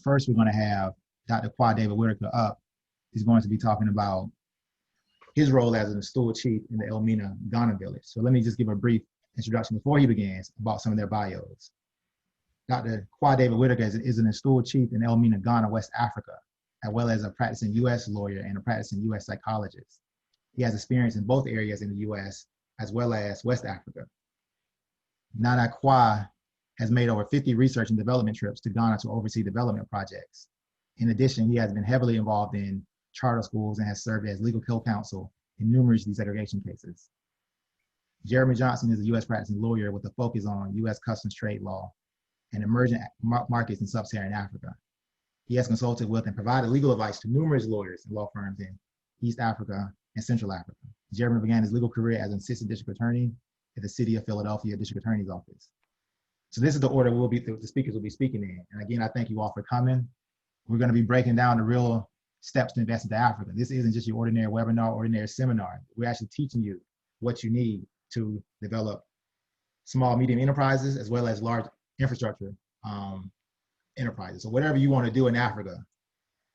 first we're going to have Dr. Kwa David Whitaker up. He's going to be talking about his role as a stool chief in the Elmina, Ghana village. So let me just give a brief introduction before he begins about some of their bios. Dr. Kwa David Whitaker is an stool chief in Elmina, Ghana, West Africa, as well as a practicing U.S. lawyer and a practicing U.S. psychologist. He has experience in both areas in the U.S. as well as West Africa. Nana Kwa has made over 50 research and development trips to Ghana to oversee development projects. In addition, he has been heavily involved in charter schools and has served as legal co-counsel in numerous desegregation cases. Geremy Johnson is a U.S. practicing lawyer with a focus on U.S. customs trade law and emerging markets in sub-Saharan Africa. He has consulted with and provided legal advice to numerous lawyers and law firms in East Africa and Central Africa. Geremy began his legal career as an assistant district attorney at the City of Philadelphia District Attorney's Office. So this is the order the speakers will be speaking in. And again, I thank you all for coming. We're going to be breaking down the real steps to invest into Africa. This isn't just your ordinary webinar, ordinary seminar. We're actually teaching you what you need to develop small, medium enterprises as well as large infrastructure enterprises. So whatever you want to do in Africa,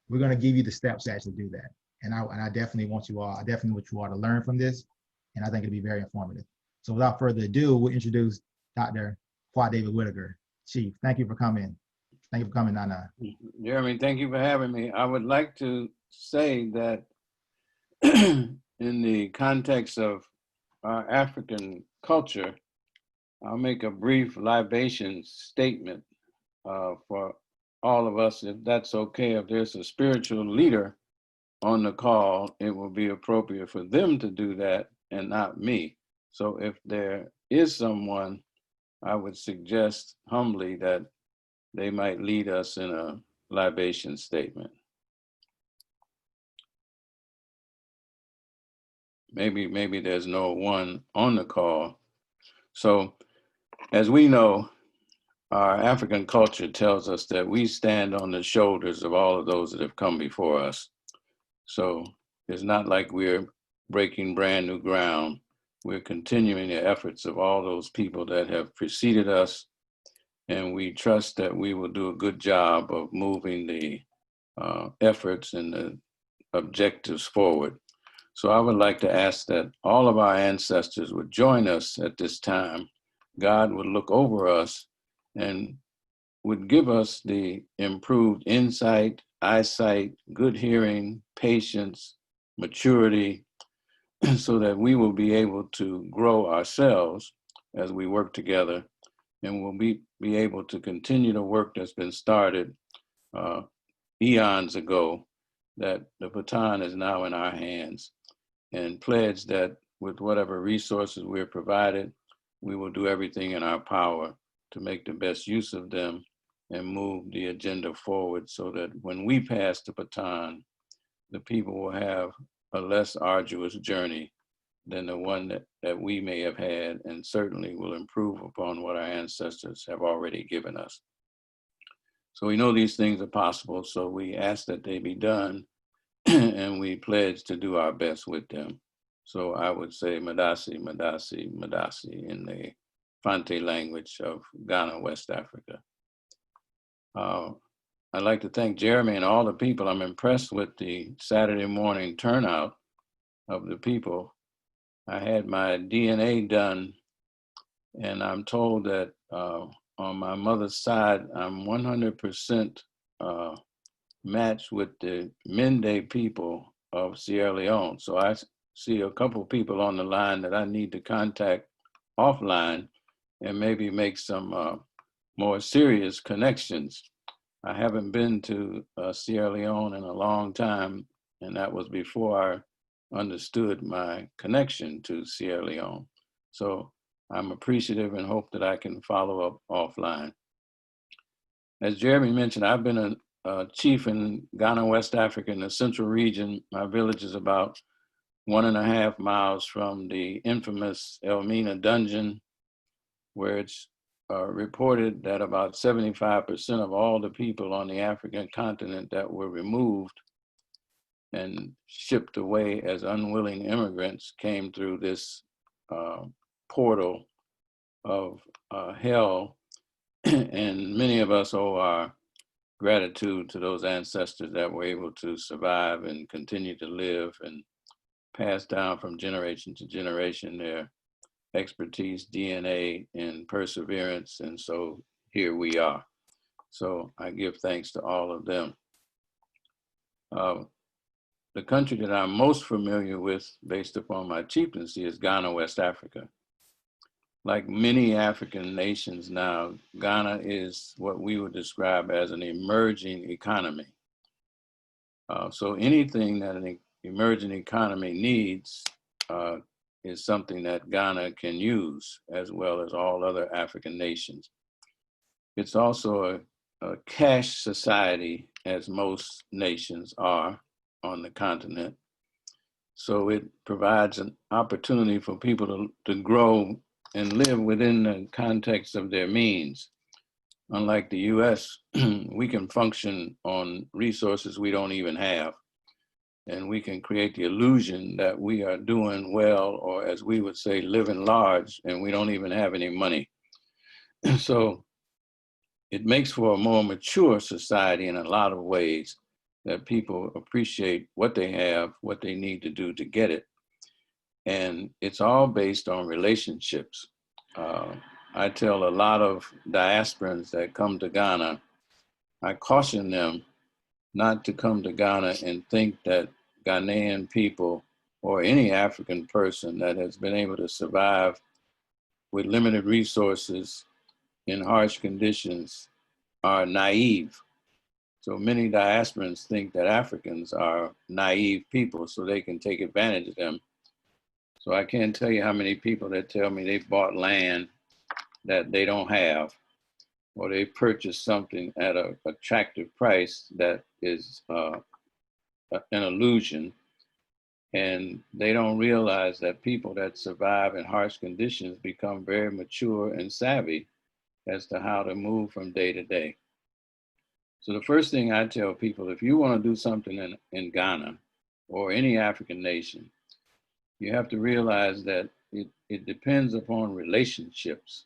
we're going to give you the steps to actually do that. And I definitely want you all to learn from this, and I think it'll be very informative. So without further ado, we'll introduce Dr. Kwa David Whitaker, Chief. Thank you for coming. Thank you for coming, Nana. Geremy, thank you for having me. I would like to say that in the context of our African culture, I'll make a brief libation statement for all of us, if that's okay. If there's a spiritual leader on the call, it will be appropriate for them to do that and not me. So if there is someone, I would suggest humbly that they might lead us in a libation statement. Maybe there's no one on the call. So as we know, our African culture tells us that we stand on the shoulders of all of those that have come before us. So it's not like we're breaking brand new ground. We're continuing the efforts of all those people that have preceded us, and we trust that we will do a good job of moving the efforts and the objectives forward. So I would like to ask that all of our ancestors would join us at this time. God would look over us and would give us the improved insight, eyesight, good hearing, patience, maturity, so that we will be able to grow ourselves as we work together, and we'll be able to continue the work that's been started eons ago, that the baton is now in our hands, and pledge that with whatever resources we're provided, we will do everything in our power to make the best use of them and move the agenda forward, so that when we pass the baton, the people will have a less arduous journey than the one that we may have had, and certainly will improve upon what our ancestors have already given us. So we know these things are possible, so we ask that they be done, and we pledge to do our best with them. So I would say Madasi, Madasi, Madasi in the Fante language of Ghana, West Africa. I'd like to thank Geremy and all the people. I'm impressed with the Saturday morning turnout of the people. I had my DNA done, and I'm told that on my mother's side, I'm 100% matched with the Mende people of Sierra Leone. So I see a couple of people on the line that I need to contact offline and maybe make some more serious connections. I haven't been to Sierra Leone in a long time, and that was before I understood my connection to Sierra Leone. So I'm appreciative and hope that I can follow up offline. As Geremy mentioned, I've been a chief in Ghana, West Africa, in the central region. My village is about 1.5 miles from the infamous Elmina dungeon, where it's reported that about 75% of all the people on the African continent that were removed and shipped away as unwilling immigrants came through this portal of hell. And many of us owe our gratitude to those ancestors that were able to survive and continue to live and pass down from generation to generation their expertise, DNA, and perseverance. And so here we are. So I give thanks to all of them. The country that I'm most familiar with, based upon my chieftaincy, is Ghana, West Africa. Like many African nations now, Ghana is what we would describe as an emerging economy. So anything that an emerging economy needs is something that Ghana can use, as well as all other African nations. It's also a cash society, as most nations are on the continent. So it provides an opportunity for people to grow and live within the context of their means. Unlike the US, we can function on resources we don't even have. And we can create the illusion that we are doing well, or as we would say, living large, and we don't even have any money. So it makes for a more mature society in a lot of ways, that people appreciate what they have, what they need to do to get it. And it's all based on relationships. I tell a lot of diasporans that come to Ghana, I caution them not to come to Ghana and think that Ghanaian people or any African person that has been able to survive with limited resources in harsh conditions are naive. So many diasporans think that Africans are naive people so they can take advantage of them. So I can't tell you how many people that tell me they've bought land that they don't have, or they purchased something at an attractive price that is an illusion. And they don't realize that people that survive in harsh conditions become very mature and savvy as to how to move from day to day. So the first thing I tell people, if you want to do something in Ghana or any African nation, you have to realize that it depends upon relationships.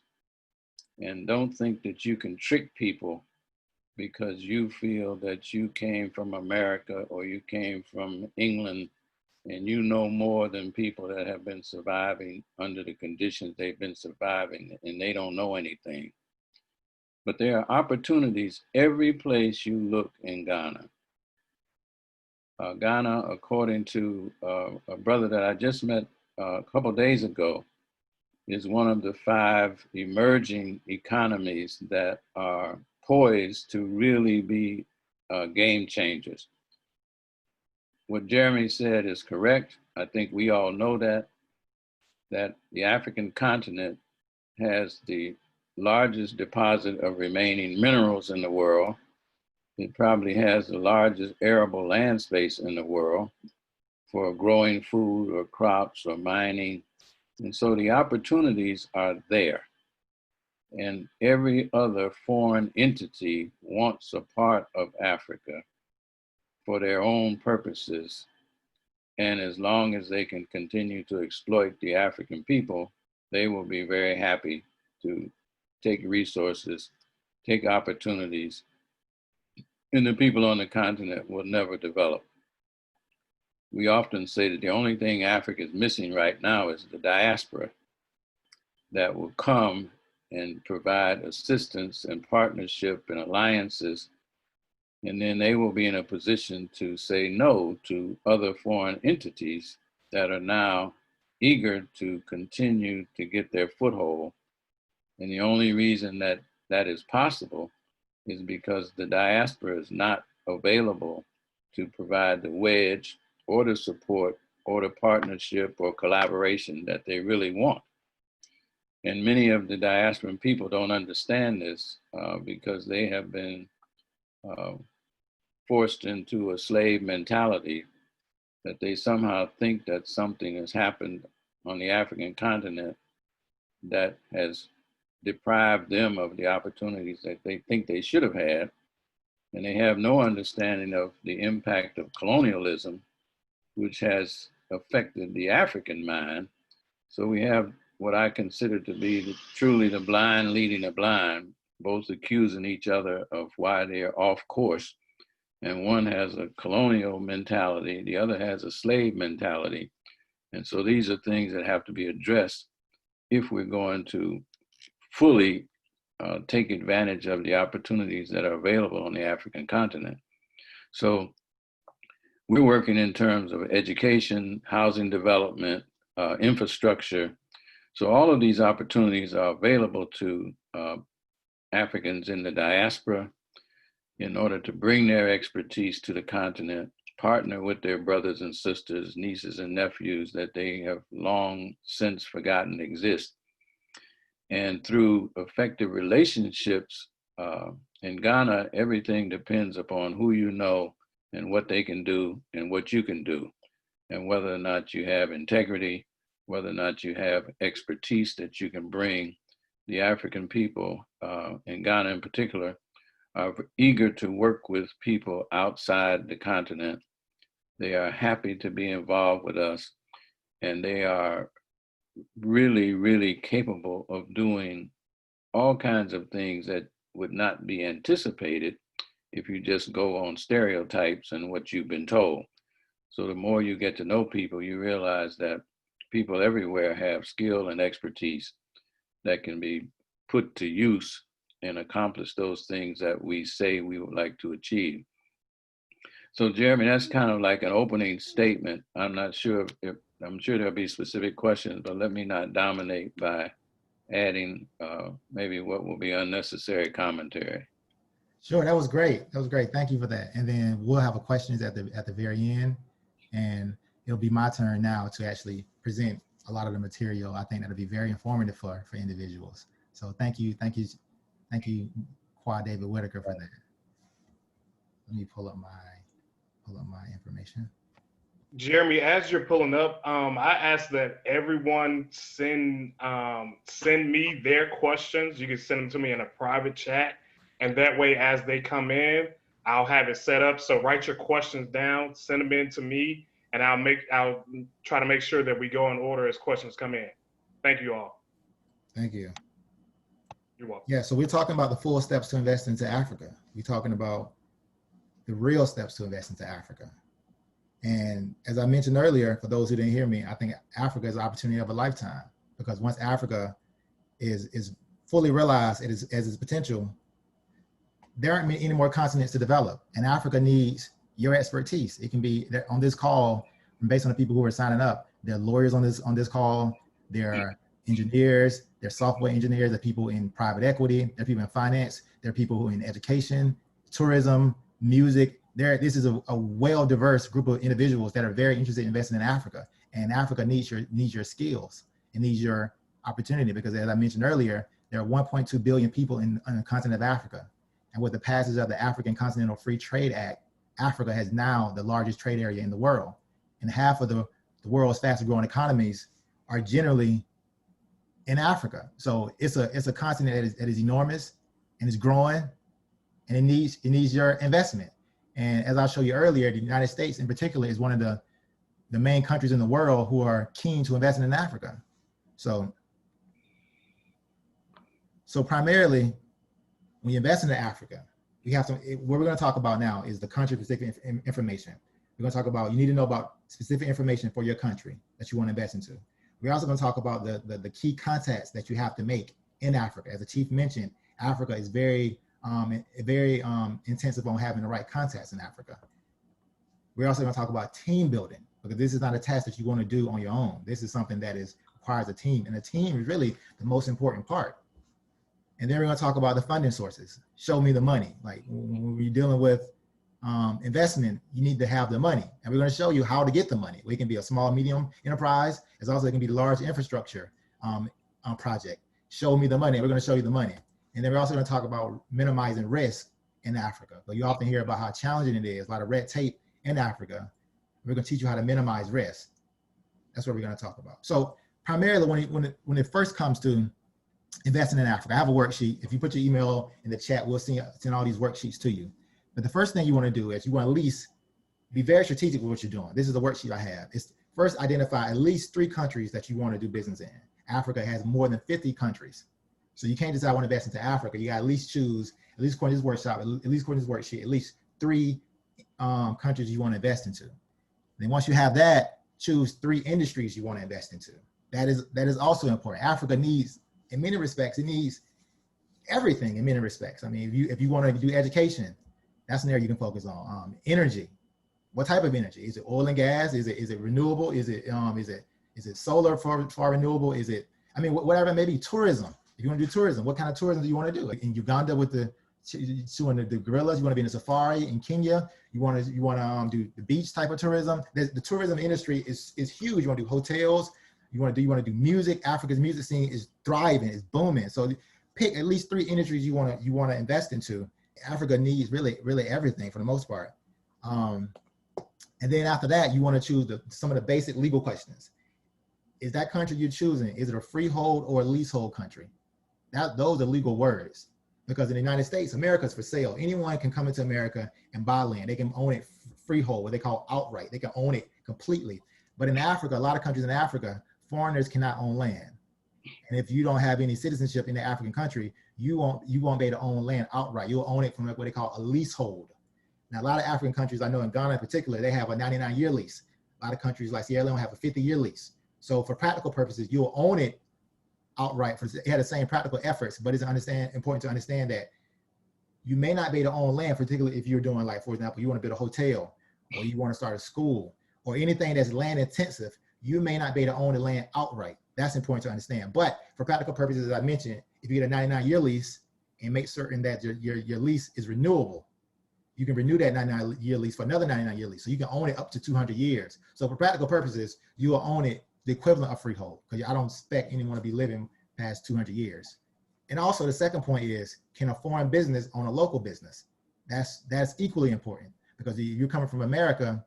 And don't think that you can trick people because you feel that you came from America or you came from England and you know more than people that have been surviving under the conditions they've been surviving, and they don't know anything. But there are opportunities every place you look in Ghana. Ghana, according to a brother that I just met a couple of days ago, is one of the 5 emerging economies that are poised to really be game changers. What Geremy said is correct. I think we all know that the African continent has the largest deposit of remaining minerals in the world. It probably has the largest arable land space in the world for growing food or crops or mining. And so the opportunities are there. And every other foreign entity wants a part of Africa for their own purposes. And as long as they can continue to exploit the African people, they will be very happy to take resources, take opportunities, and the people on the continent will never develop. We often say that the only thing Africa is missing right now is the diaspora that will come and provide assistance and partnership and alliances. And then they will be in a position to say no to other foreign entities that are now eager to continue to get their foothold. And the only reason that that is possible is because the diaspora is not available to provide the wedge or the support or the partnership or collaboration that they really want. And many of the diasporan people don't understand this because they have been forced into a slave mentality, that they somehow think that something has happened on the African continent that has deprived them of the opportunities that they think they should have had. And they have no understanding of the impact of colonialism, which has affected the African mind. So we have what I consider to be truly the blind leading the blind, both accusing each other of why they are off course. And one has a colonial mentality, the other has a slave mentality. And so these are things that have to be addressed if we're going to fully take advantage of the opportunities that are available on the African continent. So we're working in terms of education, housing development, infrastructure. So all of these opportunities are available to Africans in the diaspora in order to bring their expertise to the continent, partner with their brothers and sisters, nieces and nephews that they have long since forgotten exist. And through effective relationships, in Ghana, everything depends upon who you know and what they can do and what you can do, and whether or not you have integrity, whether or not you have expertise that you can bring. The African people, in Ghana in particular, are eager to work with people outside the continent. They are happy to be involved with us, and they are really, really capable of doing all kinds of things that would not be anticipated if you just go on stereotypes and what you've been told. So the more you get to know people, you realize that people everywhere have skill and expertise that can be put to use and accomplish those things that we say we would like to achieve. So Geremy, that's kind of like an opening statement. I'm not sure if I'm sure there'll be specific questions, but let me not dominate by adding maybe what will be unnecessary commentary. Sure, that was great. That was great. Thank you for that. And then we'll have a questions at the very end, and it'll be my turn now to actually present a lot of the material. I think that'll be very informative for individuals. So thank you, Kwa David Whitaker, for that. Let me pull up my information. Geremy, as you're pulling up, I ask that everyone send me their questions. You can send them to me in a private chat, and that way, as they come in, I'll have it set up. So write your questions down, send them in to me, and I'll try to make sure that we go in order as questions come in. Thank you all. Thank you. You're welcome. Yeah, so we're talking about the full steps to invest into Africa. We're talking about the real steps to invest into Africa. And as I mentioned earlier, for those who didn't hear me, I think Africa is an opportunity of a lifetime, because once Africa is fully realized as its potential, there aren't any more continents to develop, and Africa needs your expertise. It can be on this call, based on the people who are signing up. There are lawyers on this call. There are engineers. There are software engineers. There are people in private equity. There are people in finance. There are people who are in education, tourism, music. This is a well-diverse group of individuals that are very interested in investing in Africa, and Africa needs your skills and needs your opportunity, because as I mentioned earlier, there are 1.2 billion people on the continent of Africa, and with the passage of the African Continental Free Trade Act, Africa has now the largest trade area in the world, and half of the world's fastest growing economies are generally in Africa. So it's a continent that is enormous and is growing, and it needs your investment. And as I'll show you earlier, the United States in particular is one of the main countries in the world who are keen to invest in Africa. So primarily, when you invest into Africa, what we're going to talk about now is the country-specific information. We're going to talk about, you need to know about specific information for your country that you want to invest into. We're also going to talk about the key contacts that you have to make in Africa. As the chief mentioned, Africa is very intensive on having the right contacts in Africa. We're also going to talk about team building, because this is not a task that you want to do on your own. This is something that requires a team, and a team is really the most important part. And then we're going to talk about the funding sources. Show me the money. Like when you're dealing with investment, you need to have the money, and we're going to show you how to get the money. It can be a small, medium enterprise. It can be a large infrastructure project. Show me the money. We're going to show you the money. And then we're also going to talk about minimizing risk in Africa. But you often hear about how challenging it is, a lot of red tape in Africa. We're going to teach you how to minimize risk. That's what we're going to talk about. So primarily, when it first comes to investing in Africa, I have a worksheet. If you put your email in the chat, we'll send all these worksheets to you. But the first thing you want to do is you want to at least be very strategic with what you're doing. This is the worksheet I have. It's first identify at least 3 countries that you want to do business in. Africa has more than 50 countries. So you can't decide I want to invest into Africa. You got to at least choose, at least according to this workshop, at least according to this worksheet, at least 3 countries you want to invest into. Then once you have that, choose 3 industries you want to invest into. That is also important. Africa needs, in many respects, it needs everything in many respects. I mean, if you want to do education, that's an area you can focus on. Energy, what type of energy? Is it oil and gas? Is it renewable? Is it solar for renewable? Is it, I mean, whatever it may be. Tourism. If you want to do tourism, what kind of tourism do you want to do? In Uganda with the gorillas, you want to be in a safari. In Kenya, you want to do the beach type of tourism. The tourism industry is huge. You want to do hotels. You want to do music. Africa's music scene is thriving, it's booming. So pick at least 3 industries you want to invest into. Africa needs really everything for the most part. And then after that, you want to choose some of the basic legal questions. Is that country you're choosing, is it a freehold or a leasehold country? Those are legal words, because in the United States, America is for sale. Anyone can come into America and buy land. They can own it freehold, what they call outright. They can own it completely. But in Africa, a lot of countries in Africa, foreigners cannot own land. And if you don't have any citizenship in the African country, you won't be able to own land outright. You'll own it from what they call a leasehold. Now, a lot of African countries, I know in Ghana in particular, they have a 99-year lease. A lot of countries like Sierra Leone have a 50-year lease. So for practical purposes, you'll own it outright. It had the same practical efforts, but it's important to understand that you may not be able to own land, particularly if you're doing, like, for example, you want to build a hotel, or you want to start a school, or anything that's land intensive. You may not be able to own the land outright. That's important to understand. But for practical purposes, as I mentioned, if you get a 99-year lease and make certain that your lease is renewable, you can renew that 99-year lease for another 99-year lease. So you can own it up to 200 years. So for practical purposes, you will own it the equivalent of freehold, because I don't expect anyone to be living past 200 years. And also the second point is, can a foreign business own a local business? That's equally important, because you're coming from America.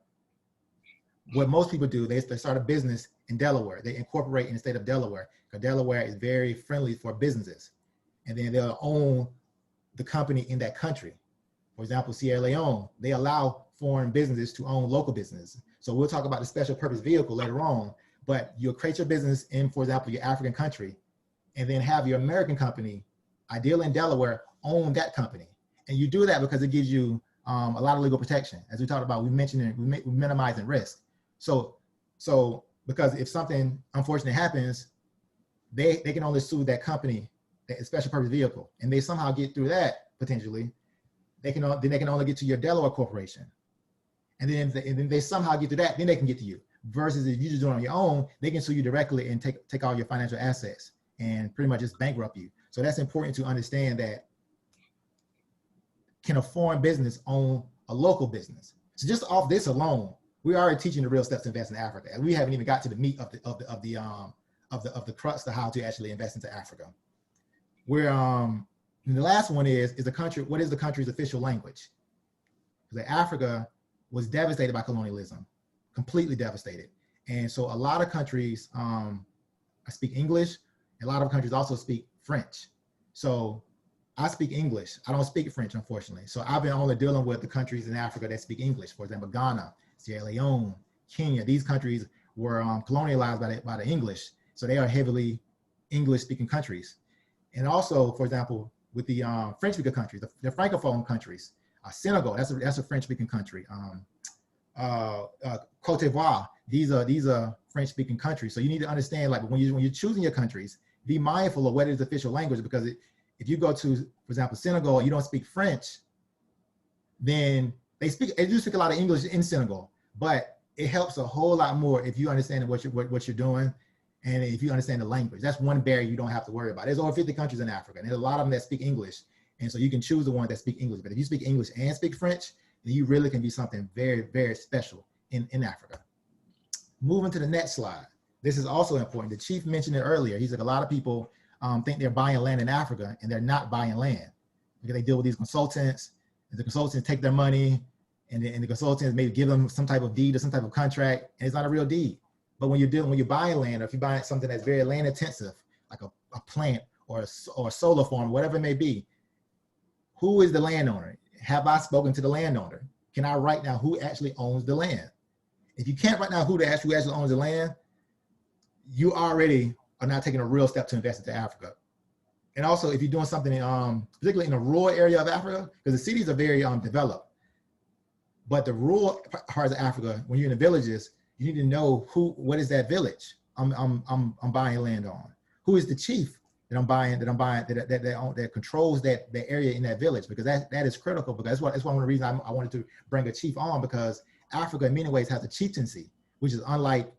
What most people do, they start a business in Delaware. They incorporate in the state of Delaware, because Delaware is very friendly for businesses. And then they'll own the company in that country. For example, Sierra Leone, they allow foreign businesses to own local businesses. So we'll talk about the special purpose vehicle later on, but you'll create your business in, for example, your African country, and then have your American company, ideally in Delaware, own that company. And you do that because it gives you a lot of legal protection. As we talked about, we're minimizing risk. So because if something unfortunate happens, they can only sue that company, that special purpose vehicle, and they somehow get through that potentially. They can only get to your Delaware corporation, and then they somehow get to that, then they can get to you. Versus if you just do it on your own, they can sue you directly and take all your financial assets and pretty much just bankrupt you. So that's important to understand, that can a foreign business own a local business? So just off this alone, we're already teaching the real steps to invest in Africa, and we haven't even got to the meat of the crux of how to actually invest into Africa. And the last one is the country. What is the country's official language? Because Africa was devastated by colonialism, completely devastated, and so a lot of countries speak English. A lot of countries also speak French. So I speak English. I don't speak French, unfortunately. So I've been only dealing with the countries in Africa that speak English. For example, Ghana, Sierra Leone, Kenya. These countries were colonialized by the English. So they are heavily English-speaking countries. And also, for example, with the French-speaking countries, the Francophone countries, Senegal, that's a French-speaking country. Cote d'Ivoire, these are French-speaking countries. So you need to understand, like, when you're choosing your countries, be mindful of what is the official language, because if you go to, for example, Senegal, and you don't speak French, then they do speak a lot of English in Senegal, but it helps a whole lot more if you understand what you're doing, and if you understand the language. That's one barrier you don't have to worry about. There's over 50 countries in Africa, and there's a lot of them that speak English, and so you can choose the one that speak English. But if you speak English and speak French, then you really can be something very, very special in Africa. Moving to the next slide. This is also important. The chief mentioned it earlier. He said a lot of people think they're buying land in Africa, and they're not buying land, because they deal with these consultants, and the consultants take their money, and the consultants maybe give them some type of deed or some type of contract, and it's not a real deed. But when you're buying land, or if you're buying something that's very land intensive, like a plant or a solar farm, whatever it may be, who is the landowner? Have I spoken to the landowner? Can I write down who actually owns the land? If you can't write down who actually owns the land, you already are not taking a real step to invest into Africa. And also, if you're doing something, particularly in a rural area of Africa, because the cities are very developed, but the rural parts of Africa, when you're in the villages, you need to know what is that village I'm buying land on? Who is the chief that controls that area in that village? Because that is critical, because that's one of the reasons I wanted to bring a chief on, because Africa in many ways has a chieftaincy, which is unlike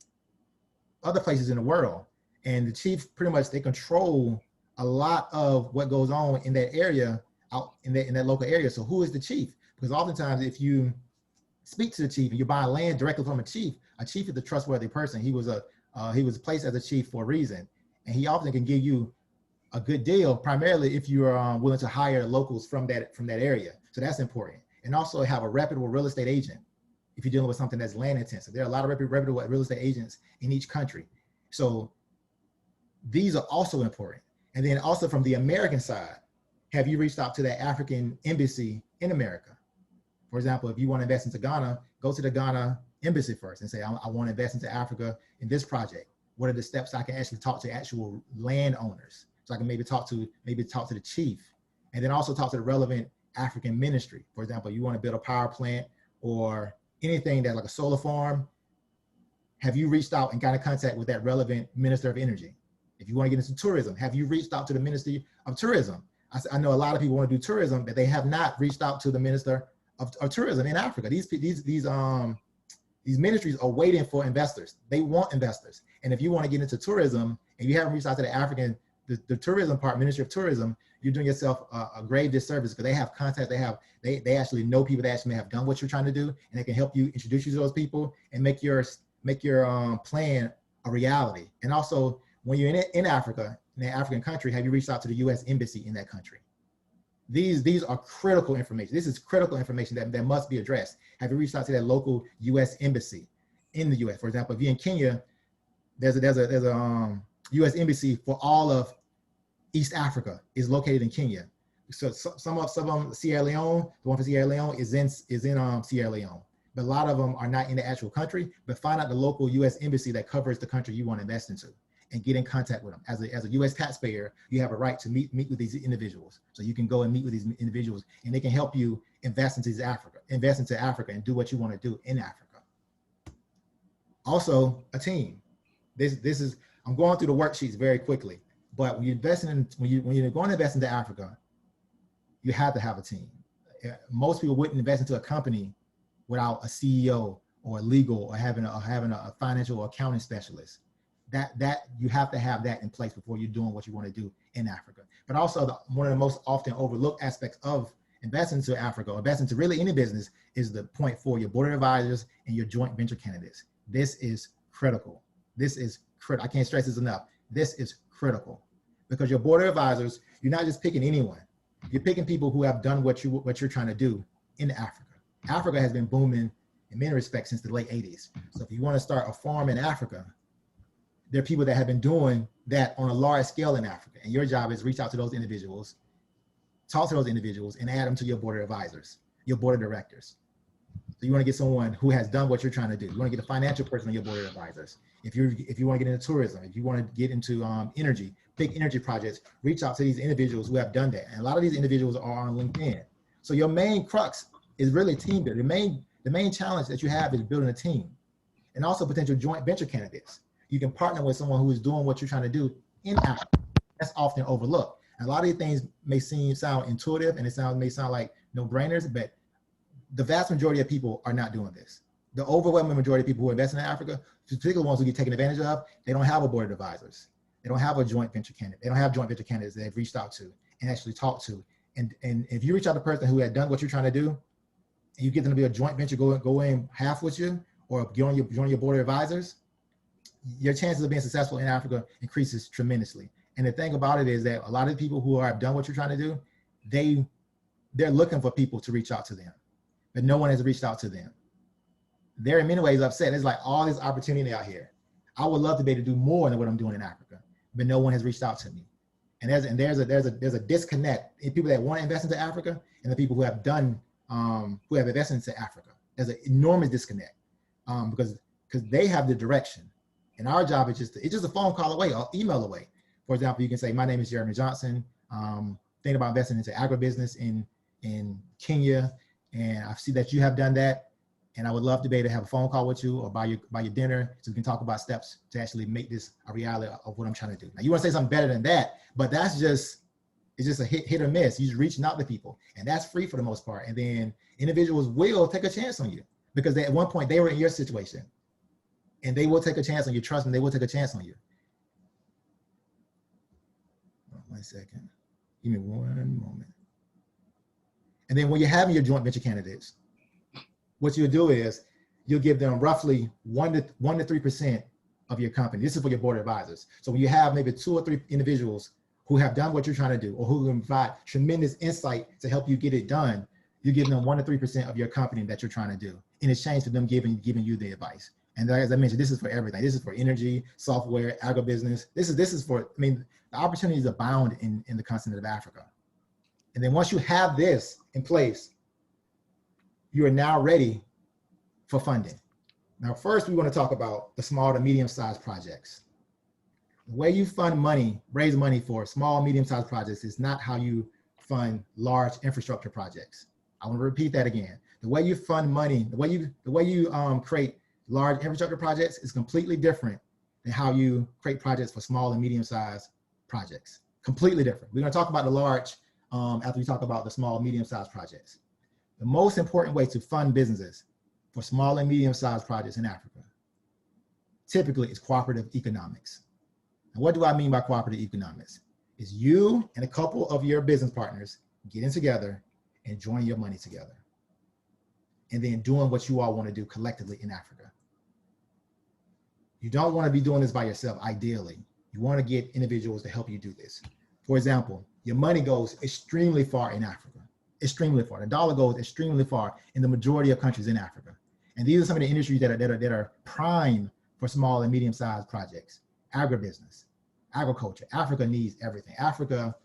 other places in the world. And the chief, pretty much, they control a lot of what goes on in that area, out in that local area. So who is the chief? Because oftentimes if you speak to the chief and you buy land directly from a chief is a trustworthy person. He was placed as a chief for a reason. And he often can give you a good deal, primarily if you are willing to hire locals from that area. So that's important. And also have a reputable real estate agent if you're dealing with something that's land intensive. There are a lot of reputable real estate agents in each country. So these are also important. And then also from the American side, have you reached out to that African embassy in America? For example, if you want to invest into Ghana, go to the Ghana embassy first and say, I want to invest into Africa in this project. What are the steps I can actually talk to actual landowners? So I can maybe talk to the chief, and then also talk to the relevant African ministry. For example, you want to build a power plant or anything that's like a solar farm. Have you reached out and got in contact with that relevant minister of energy? If you want to get into tourism, have you reached out to the Ministry of Tourism? I know a lot of people want to do tourism, but they have not reached out to the Minister of Tourism in Africa. These ministries are waiting for investors. They want investors. And if you want to get into tourism and you haven't reached out to the tourism part, Ministry of Tourism, you're doing yourself a grave disservice, because they have contacts, they actually know people that actually have done what you're trying to do, and they can help you introduce you to those people and make your plan a reality. And also, when you're in Africa, in an African country, have you reached out to the U.S. Embassy in that country? These are critical information. This is critical information that must be addressed. Have you reached out to that local U.S. Embassy in the U.S.? For example, if you're in Kenya, there's a U.S. Embassy for all of East Africa is located in Kenya. So some of them, Sierra Leone, the one for Sierra Leone is in Sierra Leone. But a lot of them are not in the actual country. But find out the local U.S. Embassy that covers the country you want to invest into, and get in contact with them. As a U.S. taxpayer, you have a right to meet with these individuals. So you can go and meet with these individuals, and they can help you invest into Africa and do what you want to do in Africa. Also, a team. This is, I'm going through the worksheets very quickly, but when you're going to invest into Africa, you have to have a team. Most people wouldn't invest into a company without a CEO or a legal or having a financial or accounting specialist. That you have to have that in place before you're doing what you want to do in Africa. But also one of the most often overlooked aspects of investing into Africa, or investing into really any business, is the point for your board of advisors and your joint venture candidates. This is critical. I can't stress this enough. This is critical, because your board of advisors, you're not just picking anyone. You're picking people who have done what you're trying to do in Africa. Africa has been booming in many respects since the late 80s. So if you want to start a farm in Africa, there are people that have been doing that on a large scale in Africa. And your job is reach out to those individuals, talk to those individuals, and add them to your board of advisors, your board of directors. So you want to get someone who has done what you're trying to do. You want to get a financial person on your board of advisors. If you want to get into tourism, if you want to get into energy, big energy projects, reach out to these individuals who have done that. And a lot of these individuals are on LinkedIn. So your main crux is really team building. The main challenge that you have is building a team, and also potential joint venture candidates. You can partner with someone who is doing what you're trying to do in Africa. That's often overlooked. And a lot of these things may sound intuitive, and may sound like no-brainers, but the vast majority of people are not doing this. The overwhelming majority of people who are investing in Africa, particularly ones who get taken advantage of, they don't have a board of advisors. They don't have a joint venture candidate. They don't have joint venture candidates that they've reached out to and actually talked to. And if you reach out to a person who had done what you're trying to do, and you get them to be a joint venture, go in half with you, or join your board of advisors, your chances of being successful in Africa increases tremendously. And the thing about it is that a lot of people who have done what you're trying to do, they're looking for people to reach out to them, but no one has reached out to them. They're in many ways upset. It's like all this opportunity out here. I would love to be able to do more than what I'm doing in Africa, but no one has reached out to me. And there's a disconnect in people that want to invest into Africa and the people who have invested into Africa. There's an enormous disconnect because they have the direction. And our job is just a phone call away or email away. For example, you can say, my name is Geremy Johnson. Thinking about investing into agribusiness in Kenya, and I see that you have done that. And I would love to be able to have a phone call with you or buy your dinner so we can talk about steps to actually make this a reality of what I'm trying to do. Now you want to say something better than that, but it's just a hit or miss. You're just reaching out to people, and that's free for the most part. And then individuals will take a chance on you because at one point they were in your situation, and they will take a chance on you. Trust me, they will take a chance on you. 1 second. Give me 1 moment. And then when you're having your joint venture candidates, what you'll do is you'll give them roughly 1 to 3% of your company. This is for your board of advisors. So when you have maybe 2 or 3 individuals who have done what you're trying to do, or who can provide tremendous insight to help you get it done, you give them 1 to 3% of your company that you're trying to do in exchange for them giving you the advice. And as I mentioned, this is for everything. This is for energy, software, agribusiness. This is for, I mean, the opportunities abound in the continent of Africa. And then once you have this in place, you are now ready for funding. Now, first, we want to talk about the small to medium-sized projects. The way you fund money, raise money for small, medium-sized projects is not how you fund large infrastructure projects. I want to repeat that again. The way you fund money, the way you create large infrastructure projects is completely different than how you create projects for small and medium-sized projects. Completely different. We're going to talk about the large after we talk about the small, medium-sized projects. The most important way to fund businesses for small and medium-sized projects in Africa typically is cooperative economics. And what do I mean by cooperative economics? Is you and a couple of your business partners getting together and joining your money together, and then doing what you all want to do collectively in Africa. You don't want to be doing this by yourself, ideally. You want to get individuals to help you do this. For example, your money goes extremely far in Africa, extremely far. The dollar goes extremely far in the majority of countries in Africa. And these are some of the industries that are prime for small and medium-sized projects. Agribusiness, agriculture. Africa needs everything. Africa,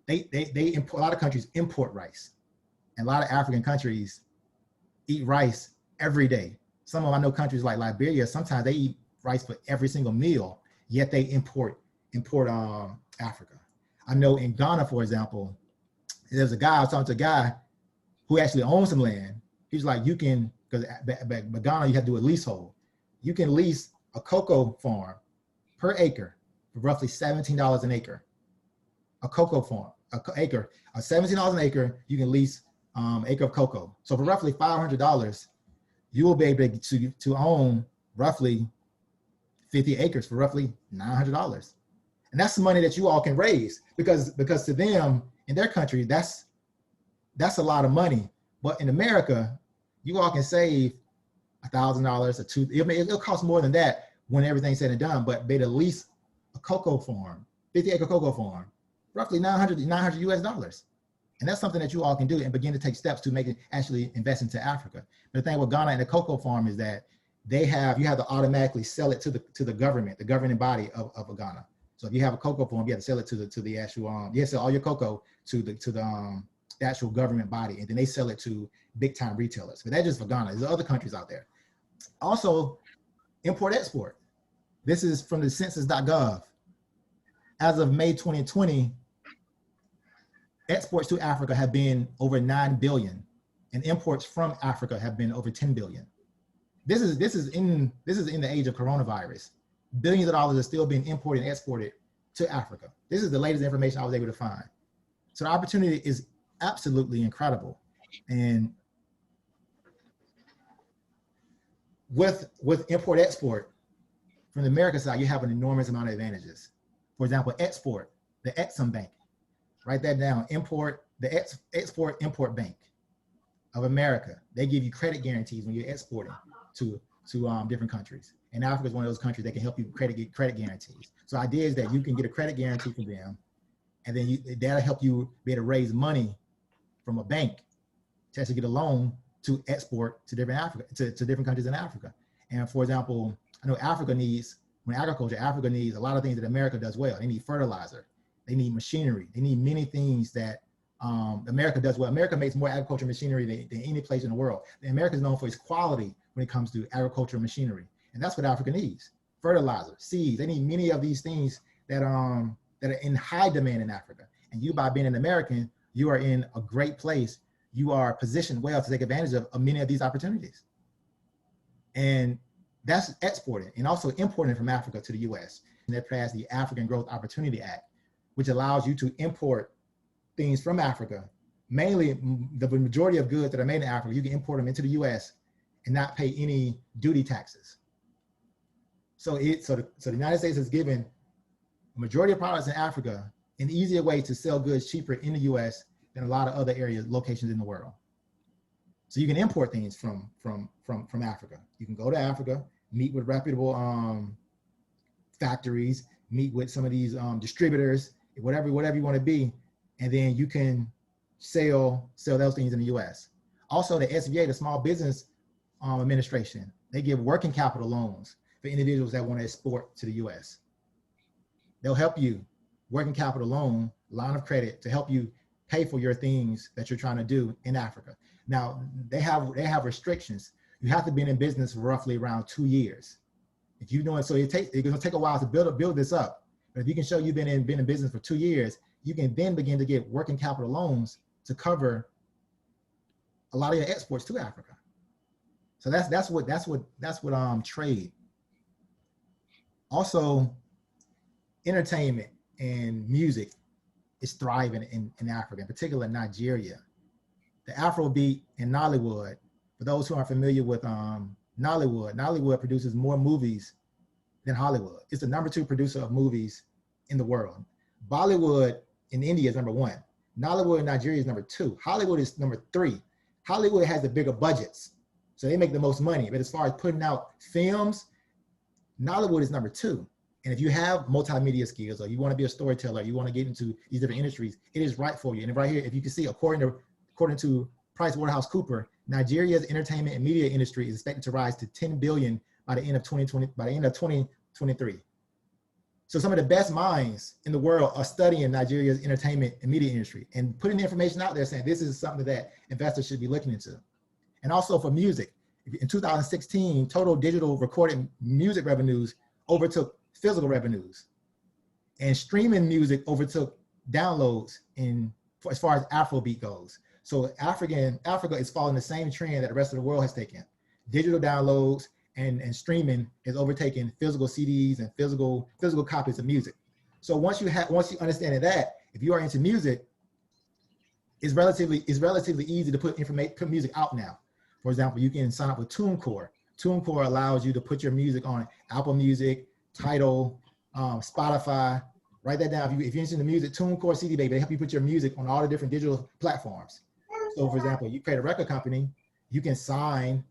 they import, a lot of countries import rice. And a lot of African countries eat rice every day. Some of I know countries like Liberia, sometimes they eat rice for every single meal, yet they import Africa. I know in Ghana, for example, there's a guy, I was talking to a guy who actually owns some land. He's like, you can, because but Ghana, you have to do a leasehold. You can lease a cocoa farm per acre for roughly $17 an acre. A cocoa farm, $17 an acre, you can lease acre of cocoa. So for roughly $500, you will be able to own roughly 50 acres for roughly $900. And that's the money that you all can raise because to them, in their country, that's a lot of money. But in America, you all can save $1,000 or it'll cost more than that when everything's said and done, but they'd lease a cocoa farm, 50-acre cocoa farm, roughly $900 US. And that's something that you all can do and begin to take steps to make it actually invest into Africa. But the thing with Ghana and the cocoa farm is that you have to automatically sell it to the government, the governing body of Ghana. So if you have a cocoa farm, you have to sell it to the actual, you have to sell all your cocoa to the actual government body, and then they sell it to big time retailers. But that's just for Ghana. There's other countries out there. Also, import-export. This is from the census.gov. As of May 2020, exports to Africa have been over 9 billion, and imports from Africa have been over 10 billion. This is in the age of coronavirus. Billions of dollars are still being imported and exported to Africa. This is the latest information I was able to find. So the opportunity is absolutely incredible. And with import-export, from the American side, you have an enormous amount of advantages. For example, export, the Exim Bank. Write that down. The Export-Import Bank of America. They give you credit guarantees when you're exporting to different countries. And Africa is one of those countries that can help you get credit guarantees. So the idea is that you can get a credit guarantee from them, and then that'll help you be able to raise money from a bank to actually get a loan to export to different countries in Africa. And for example, I know Africa needs a lot of things that America does well. They need fertilizer, they need machinery, they need many things that America does well. America makes more agricultural machinery than any place in the world. America is known for its quality when it comes to agricultural machinery. And that's what Africa needs. Fertilizer, seeds, they need many of these things that are in high demand in Africa. And you, by being an American, you are in a great place. You are positioned well to take advantage of many of these opportunities. And that's exporting and also importing from Africa to the US. And they passed the African Growth Opportunity Act, which allows you to import things from Africa. Mainly, the majority of goods that are made in Africa, you can import them into the US and not pay any duty taxes. So the United States has given the majority of products in Africa an easier way to sell goods cheaper in the US than a lot of other areas, locations in the world. So you can import things from Africa. You can go to Africa, meet with reputable factories, meet with some of these distributors, whatever you want to be, and then you can sell those things in the US. Also, the SBA, the Small Business Administration, they give working capital loans for individuals that want to export to the US. They'll help you, working capital loan, line of credit, to help you pay for your things that you're trying to do in Africa. Now, they have restrictions. You have to be in business for roughly around 2 years. If you're doing so, it's going to take a while to build this up. But if you can show you've been in business for 2 years, you can then begin to get working capital loans to cover a lot of your exports to Africa. So that's what trade. Also, entertainment and music is thriving in Africa, in particular Nigeria. The Afrobeat and Nollywood, for those who aren't familiar with Nollywood produces more movies than Hollywood. It's the #2 producer of movies in the world. Bollywood in India is #1. Nollywood in Nigeria is #2. Hollywood is #3. Hollywood has the bigger budgets, so they make the most money. But as far as putting out films, Nollywood is #2. And if you have multimedia skills, or you want to be a storyteller, you want to get into these different industries, it is right for you. And right here, if you can see, according to PricewaterhouseCoopers, Nigeria's entertainment and media industry is expected to rise to 10 billion by the end of 2023. So some of the best minds in the world are studying Nigeria's entertainment and media industry and putting the information out there saying this is something that investors should be looking into. And also for music, in 2016, total digital recorded music revenues overtook physical revenues, and streaming music overtook downloads as far as Afrobeat goes. So Africa is following the same trend that the rest of the world has taken. Digital downloads and streaming is overtaking physical CDs and physical copies of music. So once you understand that, if you are into music, it's relatively easy to put music out now. For example, you can sign up with TuneCore. TuneCore allows you to put your music on Apple Music, Tidal, Spotify. Write that down. If you're interested in the music, TuneCore, CD Baby, they help you put your music on all the different digital platforms. So for example, you create a record company, you can sign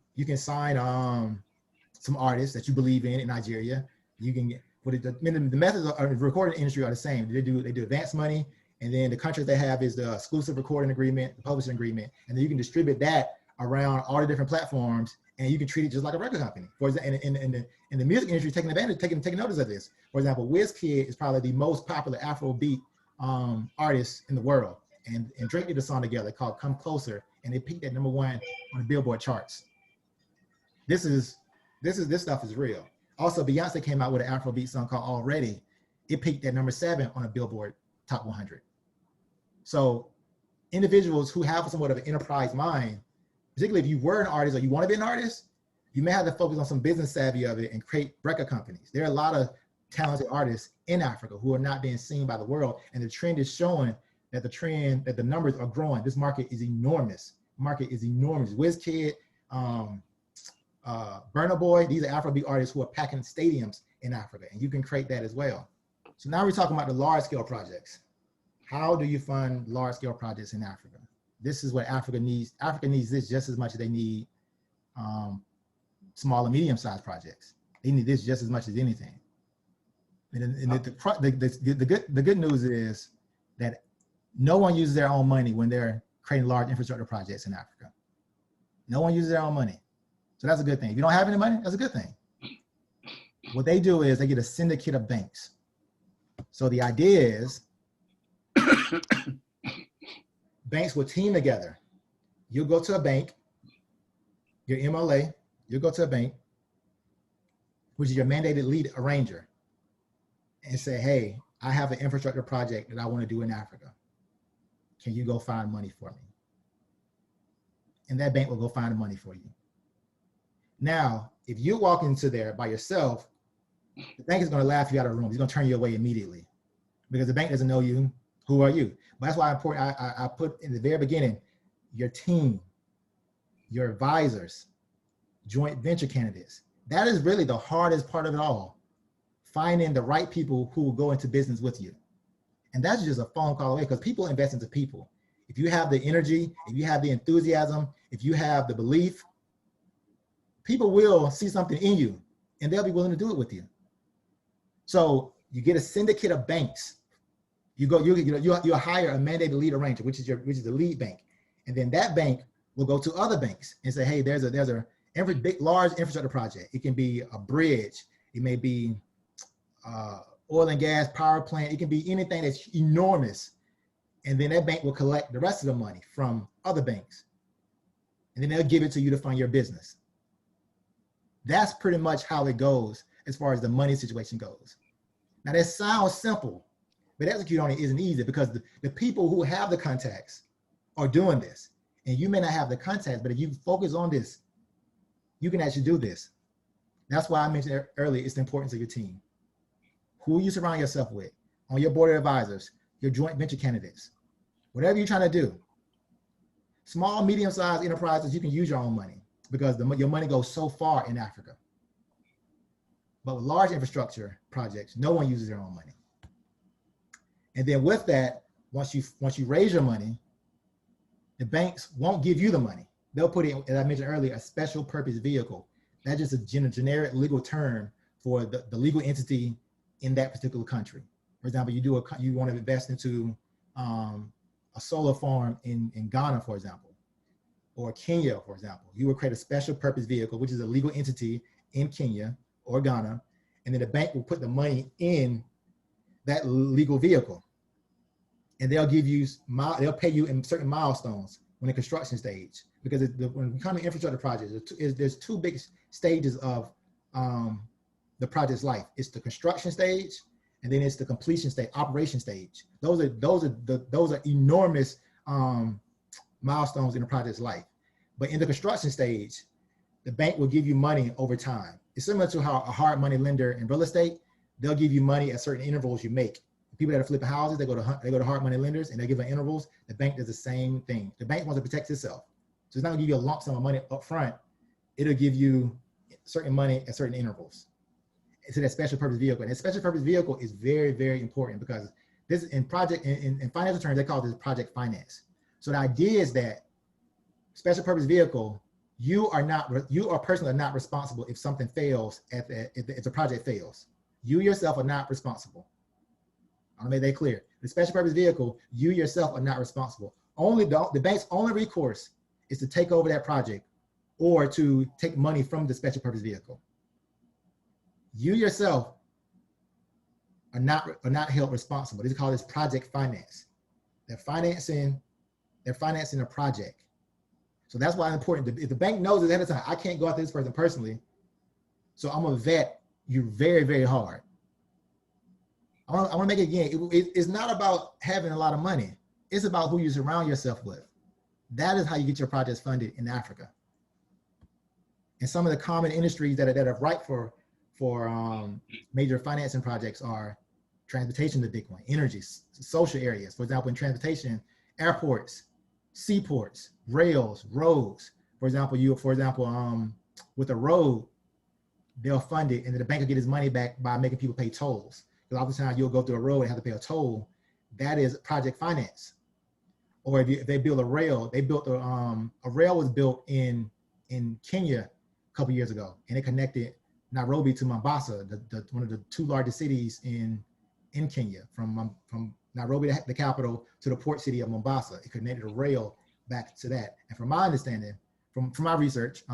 some artists that you believe in Nigeria. You can get, the methods of the recording industry are the same. They do advance money, and then the contract they have is the exclusive recording agreement, the publishing agreement, and then you can distribute that around all the different platforms, and you can treat it just like a record company. For example, in the music industry, taking notice of this. For example, Wizkid is probably the most popular Afrobeat artist in the world, and Drake did a song together called "Come Closer," and they peaked at #1 on the Billboard charts. This stuff is real. Also, Beyonce came out with an Afrobeat song called "Already." It peaked at #7 on the Billboard Top 100. So, individuals who have somewhat of an enterprise mind, particularly if you were an artist or you want to be an artist, you may have to focus on some business savvy of it and create record companies. There are a lot of talented artists in Africa who are not being seen by the world, and the trend is showing that the numbers are growing. This market is enormous. Wizkid, Burna Boy, these are Afrobeat artists who are packing stadiums in Africa, and you can create that as well. So now we're talking about the large-scale projects. How do you fund large-scale projects in Africa? This is what Africa needs. Africa needs this just as much as they need small and medium-sized projects. They need this just as much as anything. And the good news is that no one uses their own money when they're creating large infrastructure projects in Africa. No one uses their own money. So that's a good thing. If you don't have any money, that's a good thing. What they do is they get a syndicate of banks. So the idea is banks will team together. You'll go to a bank, your MLA, you'll go to a bank, which is your mandated lead arranger, and say, hey, I have an infrastructure project that I want to do in Africa. can you go find money for me? And that bank will go find the money for you. Now, if you walk into there by yourself, the bank is going to laugh you out of the room. He's going to turn you away immediately because the bank doesn't know you. Who are you? But that's why I put in the very beginning, your team, your advisors, joint venture candidates. That is really the hardest part of it all. Finding the right people who will go into business with you. And that's just a phone call away because people invest into people. If you have the energy, if you have the enthusiasm, if you have the belief, people will see something in you and they'll be willing to do it with you. So you get a syndicate of banks. You hire a mandated lead arranger, which is the lead bank. And then that bank will go to other banks and say, hey, there's a every big, large infrastructure project. It can be a bridge. It may be oil and gas power plant. It can be anything that's enormous. And then that bank will collect the rest of the money from other banks. And then they'll give it to you to fund your business. That's pretty much how it goes as far as the money situation goes. Now that sounds simple, but execute on it isn't easy because the people who have the contacts are doing this. And you may not have the contacts, but if you focus on this, you can actually do this. That's why I mentioned earlier, it's the importance of your team. Who you surround yourself with on your board of advisors, your joint venture candidates, whatever you're trying to do. Small, medium-sized enterprises, you can use your own money because your money goes so far in Africa. But with large infrastructure projects, no one uses their own money. And then with that, once you raise your money, the banks won't give you the money. They'll put it, as I mentioned earlier, a special purpose vehicle. That's just a generic legal term for the legal entity in that particular country. For example, you want to invest into a solar farm in Ghana, for example, or Kenya, for example. You would create a special purpose vehicle, which is a legal entity in Kenya or Ghana, and then the bank will put the money in that legal vehicle. And they'll pay you in certain milestones when the construction stage, because when it comes to infrastructure projects, there's two big stages of the project's life. It's the construction stage, and then it's the completion stage, operation stage. Those are enormous milestones in the project's life. But in the construction stage, the bank will give you money over time. It's similar to how a hard money lender in real estate, they'll give you money at certain intervals you make. People that are flipping houses, they go to hard money lenders and they give them intervals. The bank does the same thing. The bank wants to protect itself. So it's not gonna give you a lump sum of money up front. It'll give you certain money at certain intervals. It's that special purpose vehicle. And that special purpose vehicle is very, very important because this in financial terms, they call this project finance. So the idea is that special purpose vehicle, you personally are not responsible if something fails, if the project fails. You yourself are not responsible. I want to make that clear. The special purpose vehicle, you yourself are not responsible. Only the bank's only recourse is to take over that project or to take money from the special purpose vehicle. You yourself are not held responsible. They call this project finance. They're financing a project. So that's why it's important. If the bank knows ahead of time, I can't go after this person personally, so I'm gonna vet you very, very hard. I want to make it again. It's not about having a lot of money. It's about who you surround yourself with. That is how you get your projects funded in Africa. And some of the common industries that are ripe for major financing projects are transportation, the big one, energy, social areas. For example, in transportation, airports, seaports, rails, roads. For example, with a road, they'll fund it, and then the bank will get his money back by making people pay tolls. Because oftentimes you'll go through a road and have to pay a toll. That is project finance. Or if they build a rail, a rail was built in Kenya a couple years ago, and it connected Nairobi to Mombasa, one of the two largest cities in Kenya, from Nairobi, the capital, to the port city of Mombasa. It connected a rail back to that. And from my understanding, from my research,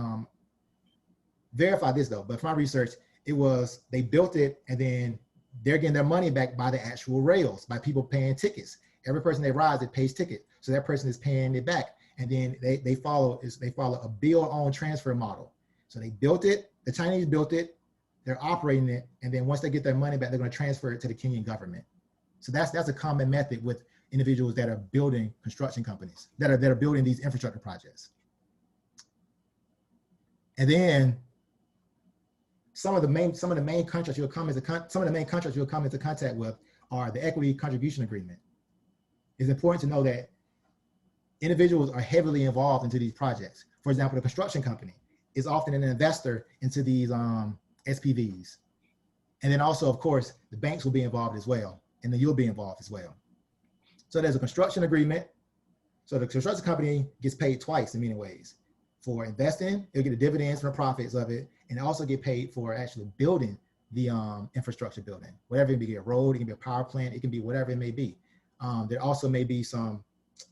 verify this though, but from my research, they built it and then they're getting their money back by the actual rails, by people paying tickets. Every person they ride, it pays ticket. So that person is paying it back. And then they follow a bill on transfer model. So they built it, the Chinese built it, they're operating it, and then once they get their money back, they're going to transfer it to the Kenyan government. So that's a common method with individuals that are building construction companies, that are building these infrastructure projects. And then some of the main contracts you'll come into contact with are the equity contribution agreement. It's important to know that individuals are heavily involved into these projects. For example, the construction company is often an investor into these SPVs. And then also, of course, the banks will be involved as well, and then you'll be involved as well. So there's a construction agreement. So the construction company gets paid twice in many ways. For investing, it'll get the dividends from the profits of it, and also get paid for actually building the infrastructure building. Whatever, it can be a road, it can be a power plant, it can be whatever it may be. There also may be some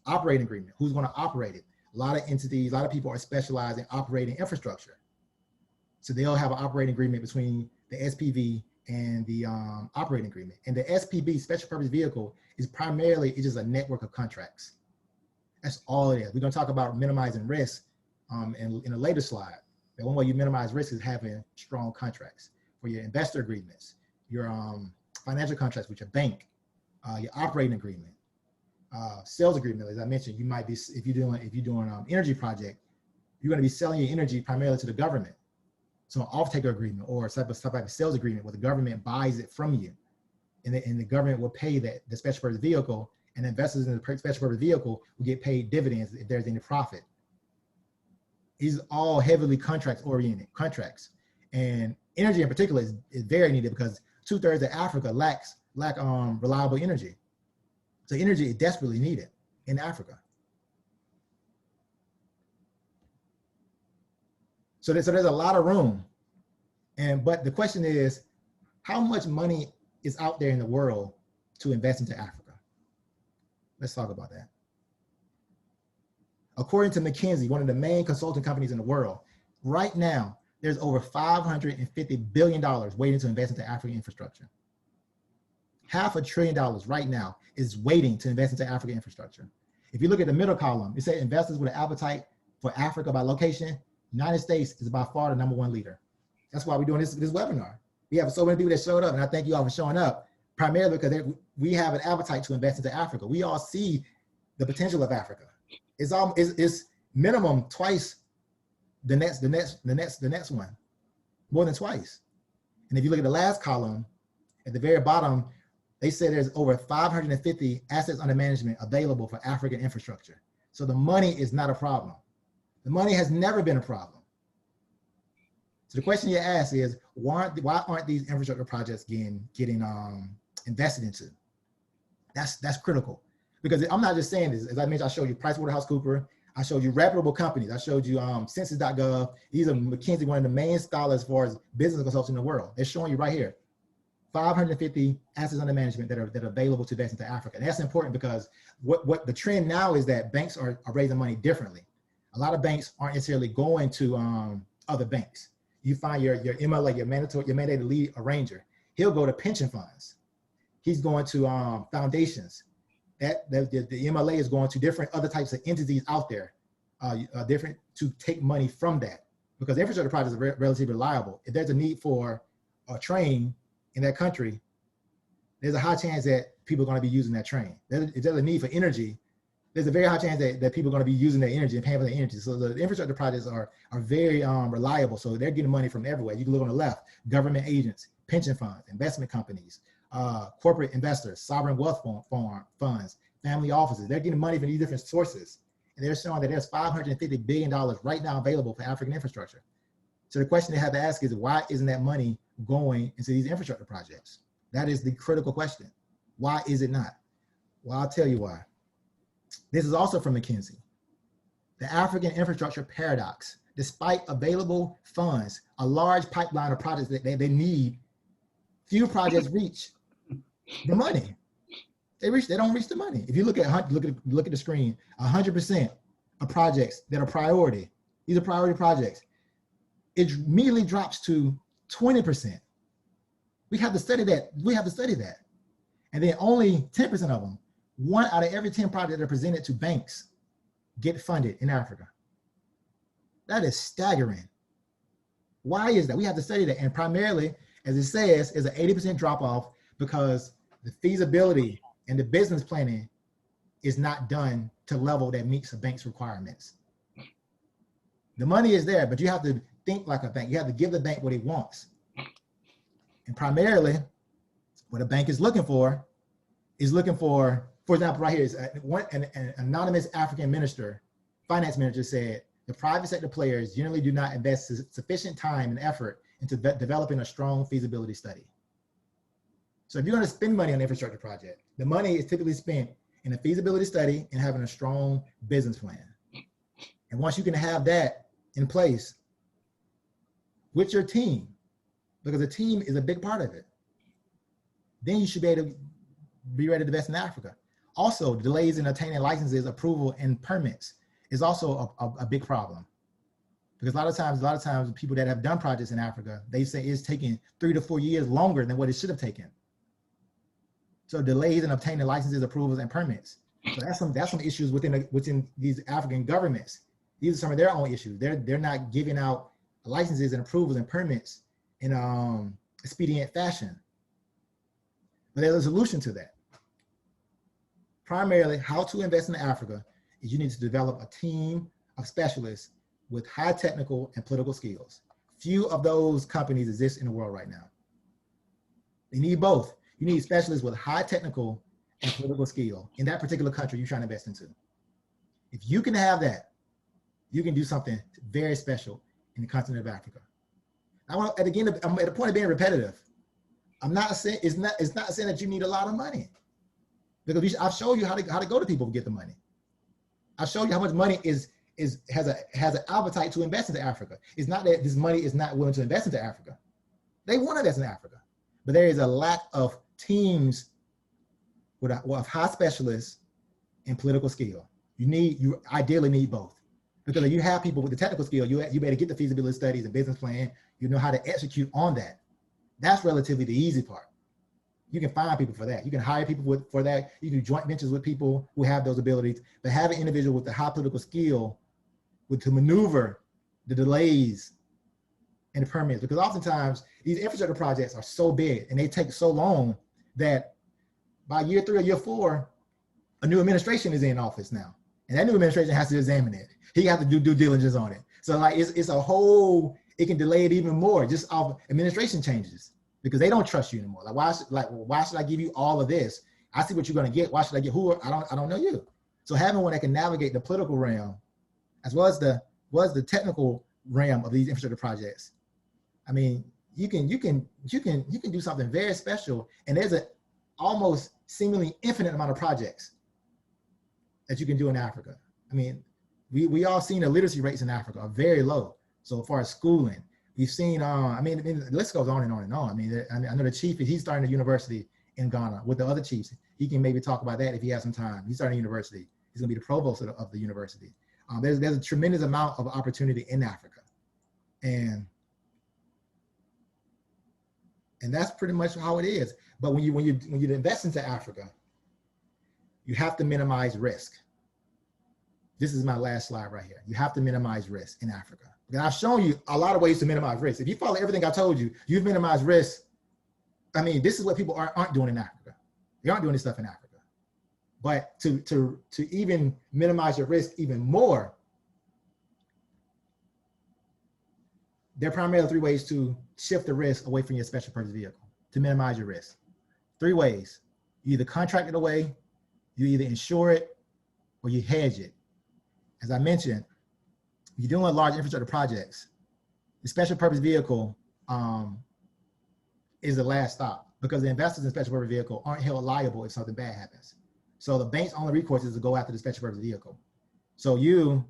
operating agreement. Who's going to operate it? A lot of entities, a lot of people are specialized in operating infrastructure. So they'll have an operating agreement between the SPV and the operating agreement. And the SPV, special purpose vehicle, is primarily, it's just a network of contracts. That's all it is. We're going to talk about minimizing risk in a later slide. The one way you minimize risk is having strong contracts for your investor agreements, your financial contracts with your bank, your operating agreement, sales agreement. As I mentioned, you might be, if you're doing energy project, you're going to be selling your energy primarily to the government. So an off-taker agreement or some type of sales agreement where the government buys it from you, and the government will pay the special purpose vehicle, and investors in the special purpose vehicle will get paid dividends if there's any profit. These are all heavily contracts-oriented contracts, and energy in particular is very needed because 2/3 of Africa lack reliable energy. So energy is desperately needed in Africa. So there's a lot of room, but the question is, how much money is out there in the world to invest into Africa? Let's talk about that. According to McKinsey, one of the main consulting companies in the world, right now, there's over $550 billion waiting to invest into African infrastructure. $500 billion right now is waiting to invest into African infrastructure. If you look at the middle column, it says investors with an appetite for Africa by location. United States is by far the #1 leader. That's why we're doing this webinar. We have so many people that showed up, and I thank you all for showing up, primarily because we have an appetite to invest into Africa. We all see the potential of Africa. It's minimum twice the next one, more than twice. And if you look at the last column, at the very bottom, they said there's over 550 assets under management available for African infrastructure. So the money is not a problem. The money has never been a problem. So the question you ask is, why aren't these infrastructure projects getting invested into? That's critical. Because I'm not just saying this. As I mentioned, I showed you PricewaterhouseCoopers, I showed you reputable companies, I showed you Census.gov. These are McKinsey, one of the main scholars as far as business consulting in the world. They're showing you right here, 550 assets under management that are available to invest into Africa. And that's important because what the trend now is that banks are raising money differently. A lot of banks aren't necessarily going to other banks. You find your MLA, your mandated lead arranger, he'll go to pension funds. He's going to foundations. The MLA is going to different other types of entities out there, different to take money from that, because infrastructure projects are relatively reliable. If there's a need for a train in that country, there's a high chance that people are going to be using that train. If there's a need for energy, there's a very high chance that people are going to be using their energy and paying for their energy. So the infrastructure projects are very reliable. So they're getting money from everywhere. You can look on the left, government agents, pension funds, investment companies, corporate investors, sovereign wealth funds, family offices. They're getting money from these different sources. And they're showing that there's $550 billion right now available for African infrastructure. So the question they have to ask is, why isn't that money going into these infrastructure projects? That is the critical question. Why is it not? Well, I'll tell you why. This is also from McKinsey. The African infrastructure paradox. Despite available funds, a large pipeline of projects that they need, few projects reach the money. They don't reach the money. If you look at the screen, 100% of projects that are priority, these are priority projects, it immediately drops to 20%. We have to study that. And then only 10% of them, 1 out of every 10 projects that are presented to banks, get funded in Africa. That is staggering. Why is that? We have to study that. And primarily, as it says, is an 80% drop off because the feasibility and the business planning is not done to level that meets a bank's requirements. The money is there, but you have to think like a bank. You have to give the bank what it wants. And primarily, what a bank is looking for, for example, right here is an anonymous African finance minister said, the private sector players generally do not invest sufficient time and effort into developing a strong feasibility study. So if you're going to spend money on an infrastructure project, the money is typically spent in a feasibility study and having a strong business plan. And once you can have that in place with your team, because the team is a big part of it, then you should be able to be ready to invest in Africa. Also, delays in obtaining licenses, approval, and permits is also a big problem. Because a lot of times people that have done projects in Africa, they say it's taking 3 to 4 years longer than what it should have taken. So delays in obtaining licenses, approvals, and permits. So that's some issues within these African governments. These are some of their own issues. They're not giving out licenses and approvals and permits in expedient fashion. But there's a solution to that. Primarily, how to invest in Africa is you need to develop a team of specialists with high technical and political skills. Few of those companies exist in the world right now. They need both. You need specialists with high technical and political skill in that particular country you're trying to invest into. If you can have that, you can do something very special in the continent of Africa. I'm at the point of being repetitive. I'm not saying it's not saying that you need a lot of money, because I've shown you how to go to people to get the money. I've shown you how much money has an appetite to invest into Africa. It's not that this money is not willing to invest into Africa. They want to invest in Africa, but there is a lack of teams with high specialists and political skill. You ideally need both, because if you have people with the technical skill, you better get the feasibility studies and business plan. You know how to execute on that. That's relatively the easy part. You can find people for that. You can hire people for that. You can do joint ventures with people who have those abilities, but have an individual with the high political skill to maneuver the delays and the permits, because oftentimes these infrastructure projects are so big and they take so long that by year 3 or year 4, a new administration is in office now. And that new administration has to examine it. He has to do due diligence on it. So like it's a whole, it can delay it even more just off administration changes, because they don't trust you anymore. Why should I give you all of this? I see what you're going to get. Why should I get I don't know you. So having one that can navigate the political realm as well as the technical realm of these infrastructure projects, I mean, you can do something very special. And there's an almost seemingly infinite amount of projects that you can do in Africa. I mean, we all seen the literacy rates in Africa are very low. So as far as schooling, we've seen, the list goes on and on and on. I mean, I know the chief, he's starting a university in Ghana with the other chiefs. He can maybe talk about that if he has some time. He's starting a university. He's gonna be the provost of the university. There's a tremendous amount of opportunity in Africa. And that's pretty much how it is. But when you invest into Africa, you have to minimize risk. This is my last slide right here. You have to minimize risk in Africa. And I've shown you a lot of ways to minimize risk. If you follow everything I told you, you've minimized risk. I mean, this is what people aren't doing in Africa. They aren't doing this stuff in Africa. But to even minimize your risk even more, there are primarily 3 ways to shift the risk away from your special purpose vehicle to minimize your risk. 3 ways. You either contract it away, you either insure it, or you hedge it. As I mentioned, you're doing large infrastructure projects, the special purpose vehicle is the last stop, because the investors in special purpose vehicle aren't held liable if something bad happens. So the bank's only recourse is to go after the special purpose vehicle. So you,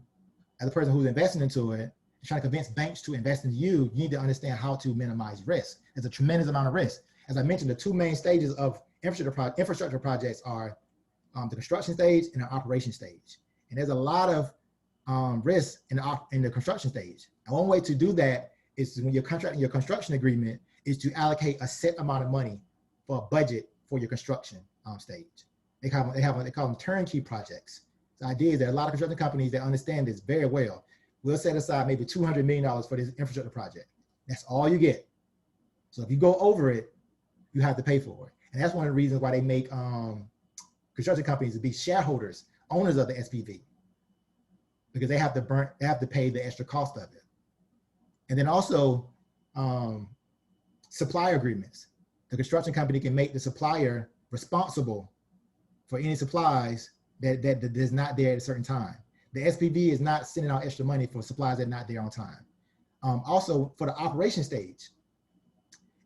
as a person who's investing into it, trying to convince banks to invest in you, you need to understand how to minimize risk. There's a tremendous amount of risk. As I mentioned, the 2 main stages of infrastructure projects are the construction stage and the operation stage. And there's a lot of risk in the construction stage. And one way to do that is when you're contracting your construction agreement is to allocate a set amount of money for a budget for your construction stage. They call them turnkey projects. The idea is that a lot of construction companies that understand this very well will set aside maybe $200 million for this infrastructure project. That's all you get. So if you go over it, you have to pay for it. And that's one of the reasons why they make construction companies to be shareholders, owners of the SPV, because they have to pay the extra cost of it. And then also supplier agreements. The construction company can make the supplier responsible for any supplies that is not there at a certain time. The SPV is not sending out extra money for supplies that are not there on time. Also for the operation stage,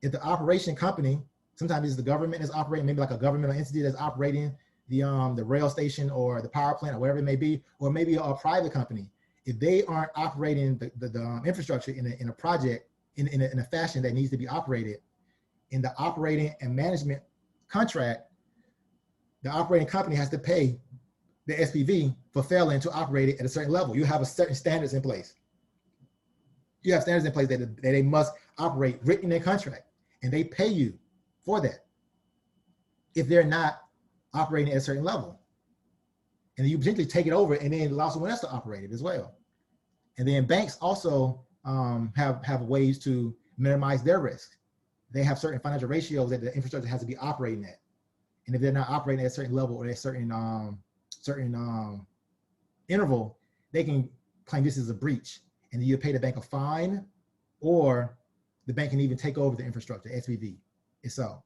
if the operation company, sometimes it's the government is operating, maybe like a governmental entity that's operating the rail station or the power plant or whatever it may be, or maybe a private company, if they aren't operating the infrastructure in a project in a fashion that needs to be operated, in the operating and management contract, the operating company has to pay the SPV for failing to operate it at a certain level. You have a certain standards in place. You have standards in place that they must operate written in their contract, and they pay you for that if they're not operating at a certain level. And you potentially take it over and then allow someone else to operate it as well. And then banks also have ways to minimize their risk. They have certain financial ratios that the infrastructure has to be operating at. And if they're not operating at a certain level or at a certain interval, they can claim this is a breach. And then you pay the bank a fine, or the bank can even take over the infrastructure, SPV itself.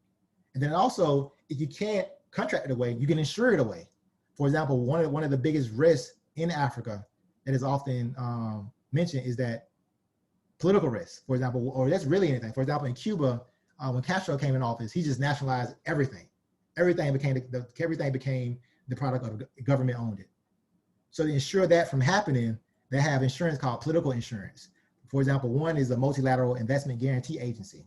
And then also, if you can't contract it away, you can insure it away. For example, one of the biggest risks in Africa that is often mentioned is that political risk, for example, or that's really anything. For example, in Cuba, when Castro came in office, he just nationalized everything. Everything became the product of the government owned it. So to ensure that from happening, they have insurance called political insurance. For example, one is a multilateral investment guarantee agency.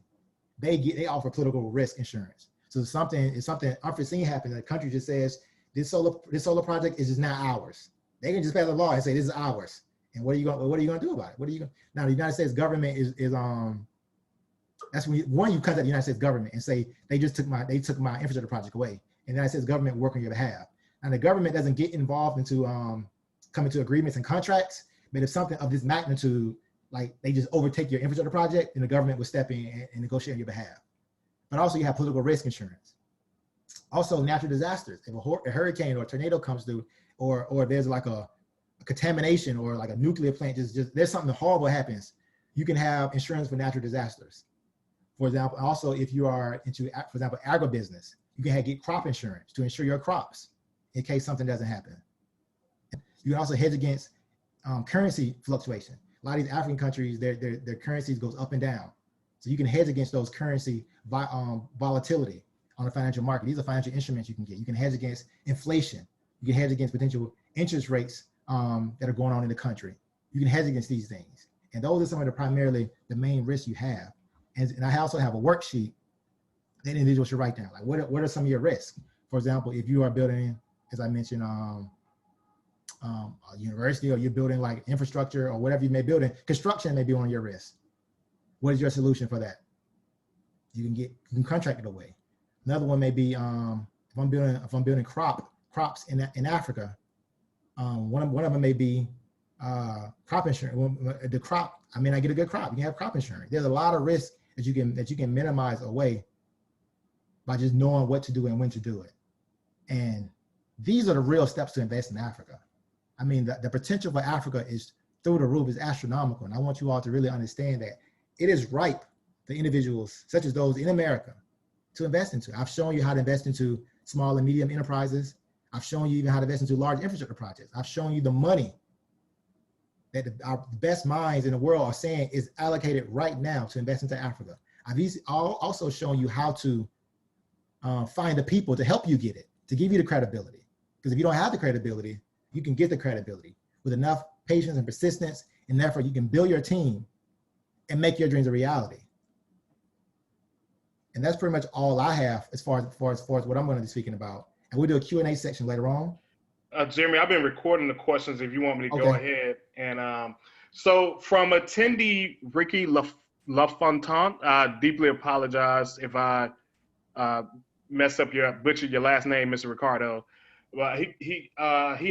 They offer political risk insurance. So if something unforeseen happens, the country just says this solar project is just not ours. They can just pass a law and say this is ours. And what are you going to do about it? Now the United States government is that's when you contact the United States government and say they took my infrastructure project away, and the United States government will work on your behalf. And the government doesn't get involved into coming to agreements and contracts, but if something of this magnitude, like they just overtake your infrastructure project, then the government will step in and negotiate on your behalf. But also you have political risk insurance. Also natural disasters. If a hurricane or a tornado comes through, or there's like a contamination or like a nuclear plant, just there's something horrible happens, you can have insurance for natural disasters. For example, also if you are into, for example, agribusiness, you can get crop insurance to insure your crops in case something doesn't happen. You can also hedge against currency fluctuation. A lot of these African countries, their currencies goes up and down. So you can hedge against those currency volatility on the financial market. These are financial instruments you can get. You can hedge against inflation. You can hedge against potential interest rates that are going on in the country. You can hedge against these things. And those are some of primarily the main risks you have. And I also have a worksheet that individuals should write down. Like what are some of your risks? For example, if you are building, as I mentioned, a university, or you're building like infrastructure or whatever you may build in, construction may be one of your risks. What is your solution for that? You can contract it away. Another one may be if I'm building crops in Africa, one of them may be crop insurance. The crop, I mean, I get a good crop. You can have crop insurance. There's a lot of risks that you can minimize away by just knowing what to do and when to do it. And these are the real steps to invest in Africa. I mean, the potential for Africa is through the roof, is astronomical. And I want you all to really understand that it is ripe for individuals such as those in America to invest into. I've shown you how to invest into small and medium enterprises. I've shown you even how to invest into large infrastructure projects. I've shown you the money that our best minds in the world are saying is allocated right now to invest into Africa. I've also shown you how to find the people to help you get it, to give you the credibility. Because if you don't have the credibility, you can get the credibility with enough patience and persistence, and therefore you can build your team and make your dreams a reality. And that's pretty much all I have as far as what I'm going to be speaking about. And we'll do a Q&A section later on. Jeremy, I've been recording the questions if you want me to go ahead. And so from attendee Ricky LaFontaine, I deeply apologize if I butchered your last name, Mr. Ricardo. Well, he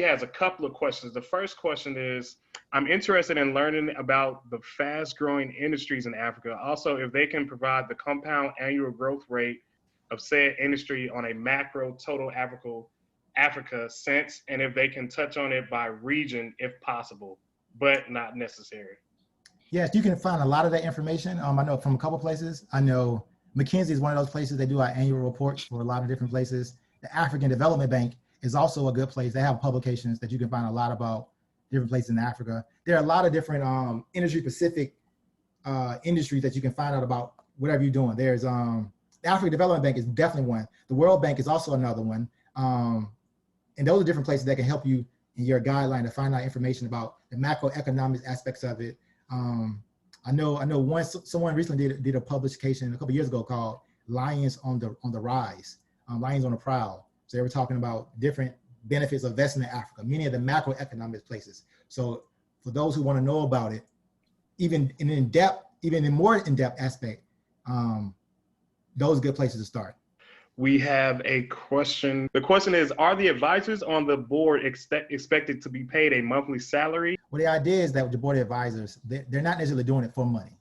has a couple of questions. The first question is, I'm interested in learning about the fast-growing industries in Africa. Also, if they can provide the compound annual growth rate of said industry on a macro total Africa since, and if they can touch on it by region if possible, but not necessary. Yes, you can find a lot of that information. I know from a couple places. I know McKinsey is one of those places. They do our annual reports for a lot of different places. The African Development Bank is also a good place. They have publications that you can find a lot about different places in Africa. There are a lot of different industry-specific industries that you can find out about whatever you're doing. There's the African Development Bank is definitely one. The World Bank is also another one. And those are different places that can help you in your guideline to find out information about the macroeconomic aspects of it. I know someone recently did a publication a couple years ago called Lions on the Rise, Lions on the Prowl. So they were talking about different benefits of investing in Africa, many of the macroeconomic places. So for those who want to know about it, even in more in-depth aspect, those are good places to start. We have a question. The question is, are the advisors on the board expected to be paid a monthly salary? Well, the idea is that with the board of advisors, they're not necessarily doing it for money.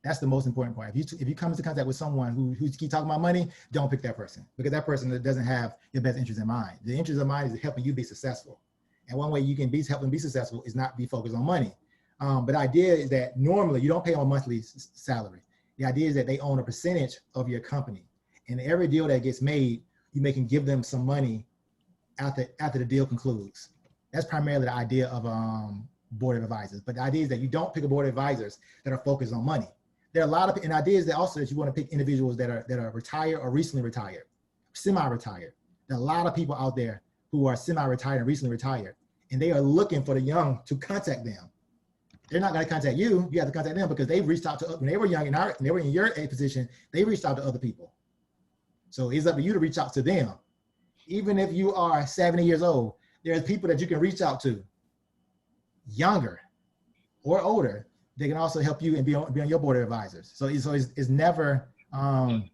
That's the most important part. If you come into contact with someone who keep talking about money, don't pick that person, because that person doesn't have your best interest in mind. The interest of mind is helping you be successful. And one way you can help them be successful is not be focused on money. But the idea is that normally you don't pay them a monthly salary. The idea is that they own a percentage of your company. And every deal that gets made, you can give them some money after the deal concludes. That's primarily the idea of board of advisors. But the idea is that you don't pick a board of advisors that are focused on money. There are a lot of, and ideas that also that you want to pick individuals that are retired or recently retired, semi-retired. There are a lot of people out there who are semi-retired and recently retired, and they are looking for the young to contact them. They're not going to contact you. You have to contact them because they've reached out to, when they were young and they were in your age position, they reached out to other people. So it's up to you to reach out to them. Even if you are 70 years old, there's people that you can reach out to, younger or older. They can also help you and be on your board of advisors. So it's never an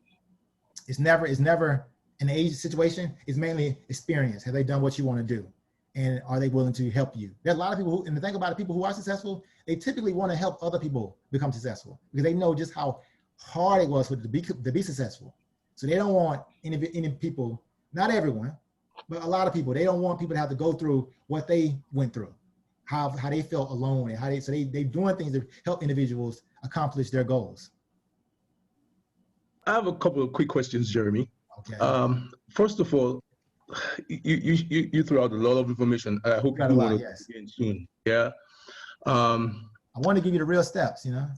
age situation. It's mainly experience. Have they done what you want to do? And are they willing to help you? There's a lot of people and the thing about the people who are successful, they typically want to help other people become successful because they know just how hard it was to be successful. So they don't want any people, not everyone, but a lot of people, they don't want people to have to go through what they went through, how they felt alone, and they're doing things to help individuals accomplish their goals. I have a couple of quick questions, Geremy. Okay. First of all, you threw out a lot of information. I hope you do want to begin soon. Yeah. I want to give you the real steps, you know.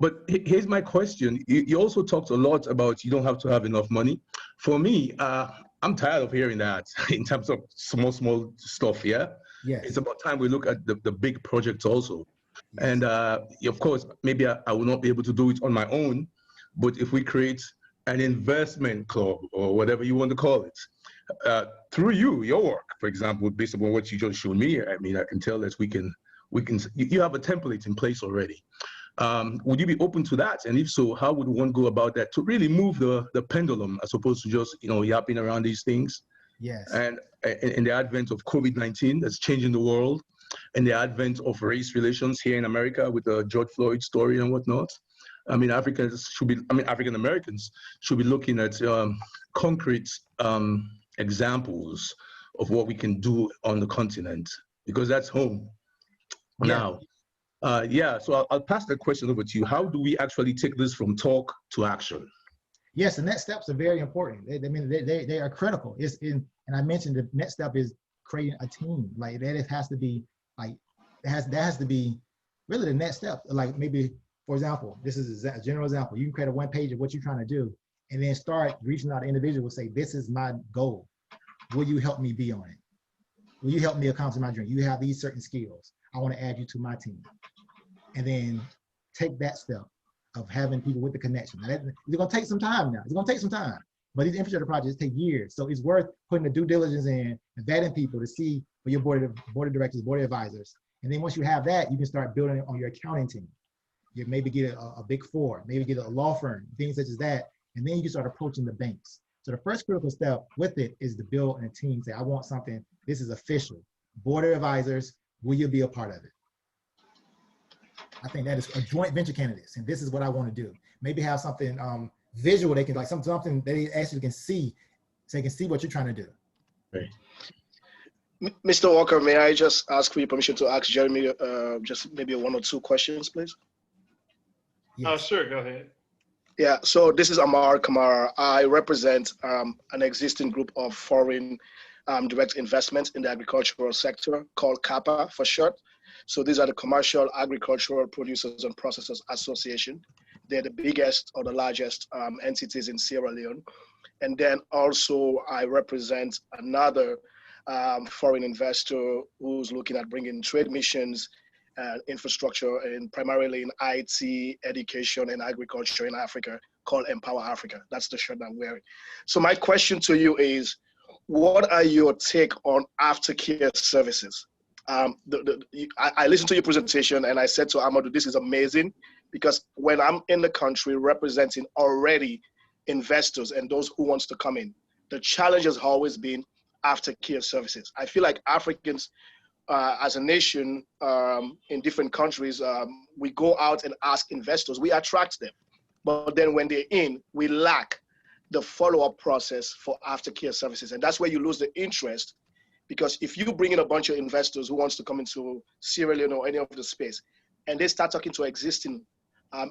But here's my question. You also talked a lot about you don't have to have enough money. For me, I'm tired of hearing that in terms of small stuff, yeah? Yes. It's about time we look at the big projects also. Yes. And of course, maybe I will not be able to do it on my own, but if we create an investment club or whatever you want to call it, through your work, for example, based upon what you just showed me, I mean, I can tell that you have a template in place already. Would you be open to that? And if so, how would one go about that to really move the pendulum as opposed to just, yapping around these things? Yes. And in the advent of COVID-19 that's changing the world, and the advent of race relations here in America with the George Floyd story and whatnot, I mean, African Americans should be looking at concrete examples of what we can do on the continent, because that's home. Yeah. Now, so I'll pass the question over to you. How do we actually take this from talk to action? Yes, the next steps are very important. They are critical. And I mentioned the next step is creating a team. Like that has to be really the next step. Like maybe, for example, this is a general example. You can create a one page of what you're trying to do, and then start reaching out to individuals. Say, this is my goal. Will you help me be on it? Will you help me accomplish my dream? You have these certain skills. I want to add you to my team. And then take that step of having people with the connection. Now, it's going to take some time now. It's going to take some time. But these infrastructure projects take years. So it's worth putting the due diligence in and vetting people to see for your board of directors, board of advisors. And then once you have that, you can start building it on your accounting team. You maybe get a big four, maybe get a law firm, things such as that. And then you can start approaching the banks. So the first critical step with it is to build a team. Say, I want something, this is official. Board of advisors, will you be a part of it? I think that is a joint venture candidates, and this is what I want to do. Maybe have something visual they can, like something they actually can see, so they can see what you're trying to do. Mr. Walker, may I just ask for your permission to ask Geremy just maybe one or two questions, please? Oh, sure, go ahead. Yeah, so this is Amar Kamara. I represent an existing group of foreign direct investments in the agricultural sector called CAPA for short. So these are the Commercial Agricultural Producers and Processors Association. They're the biggest or the largest entities in Sierra Leone. And then also I represent another foreign investor who's looking at bringing trade missions, infrastructure, and primarily in IT, education, and agriculture in Africa, called Empower Africa. That's the shirt I'm wearing. So my question to you is, what are your take on aftercare services? I listened to your presentation and I said to Amadou, this is amazing, because when I'm in the country representing already investors and those who wants to come in, the challenge has always been aftercare services. I feel like Africans, as a nation, in different countries, we go out and ask investors, we attract them. But then when they're in, we lack the follow-up process for aftercare services. And that's where you lose the interest, because if you bring in a bunch of investors who wants to come into Sierra Leone or any of the space, and they start talking to existing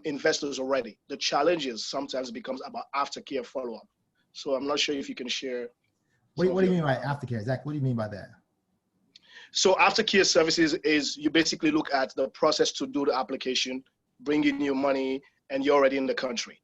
investors already, the challenges sometimes becomes about aftercare follow-up. So I'm not sure if you can share. What do you mean by aftercare, Zach? What do you mean by that? So aftercare services is you basically look at the process to do the application, bring in your money, and you're already in the country.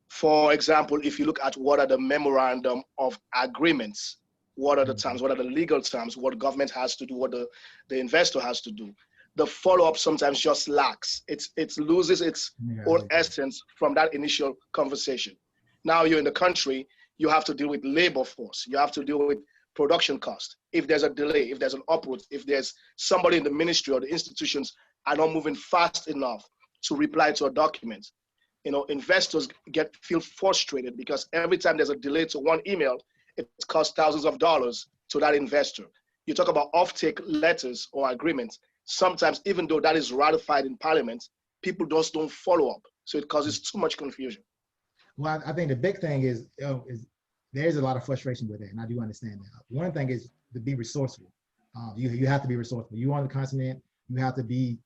For example, if you look at what are the memorandum of agreements, what are the terms, what are the legal terms, what government has to do, what the investor has to do, the follow-up sometimes just lacks. It loses its own essence from that initial conversation. Now you're in the country, you have to deal with labor force, you have to deal with production cost. If there's a delay, if there's an uproot, if there's somebody in the ministry or the institutions are not moving fast enough to reply to a document, investors feel frustrated because every time there's a delay to one email, it costs thousands of dollars to that investor. You talk about offtake letters or agreements. Sometimes, even though that is ratified in Parliament, people just don't follow up. So it causes too much confusion. Well, I think the big thing is there's a lot of frustration with it, and I do understand that. One thing is to be resourceful. You have to be resourceful. You on the continent, you have to be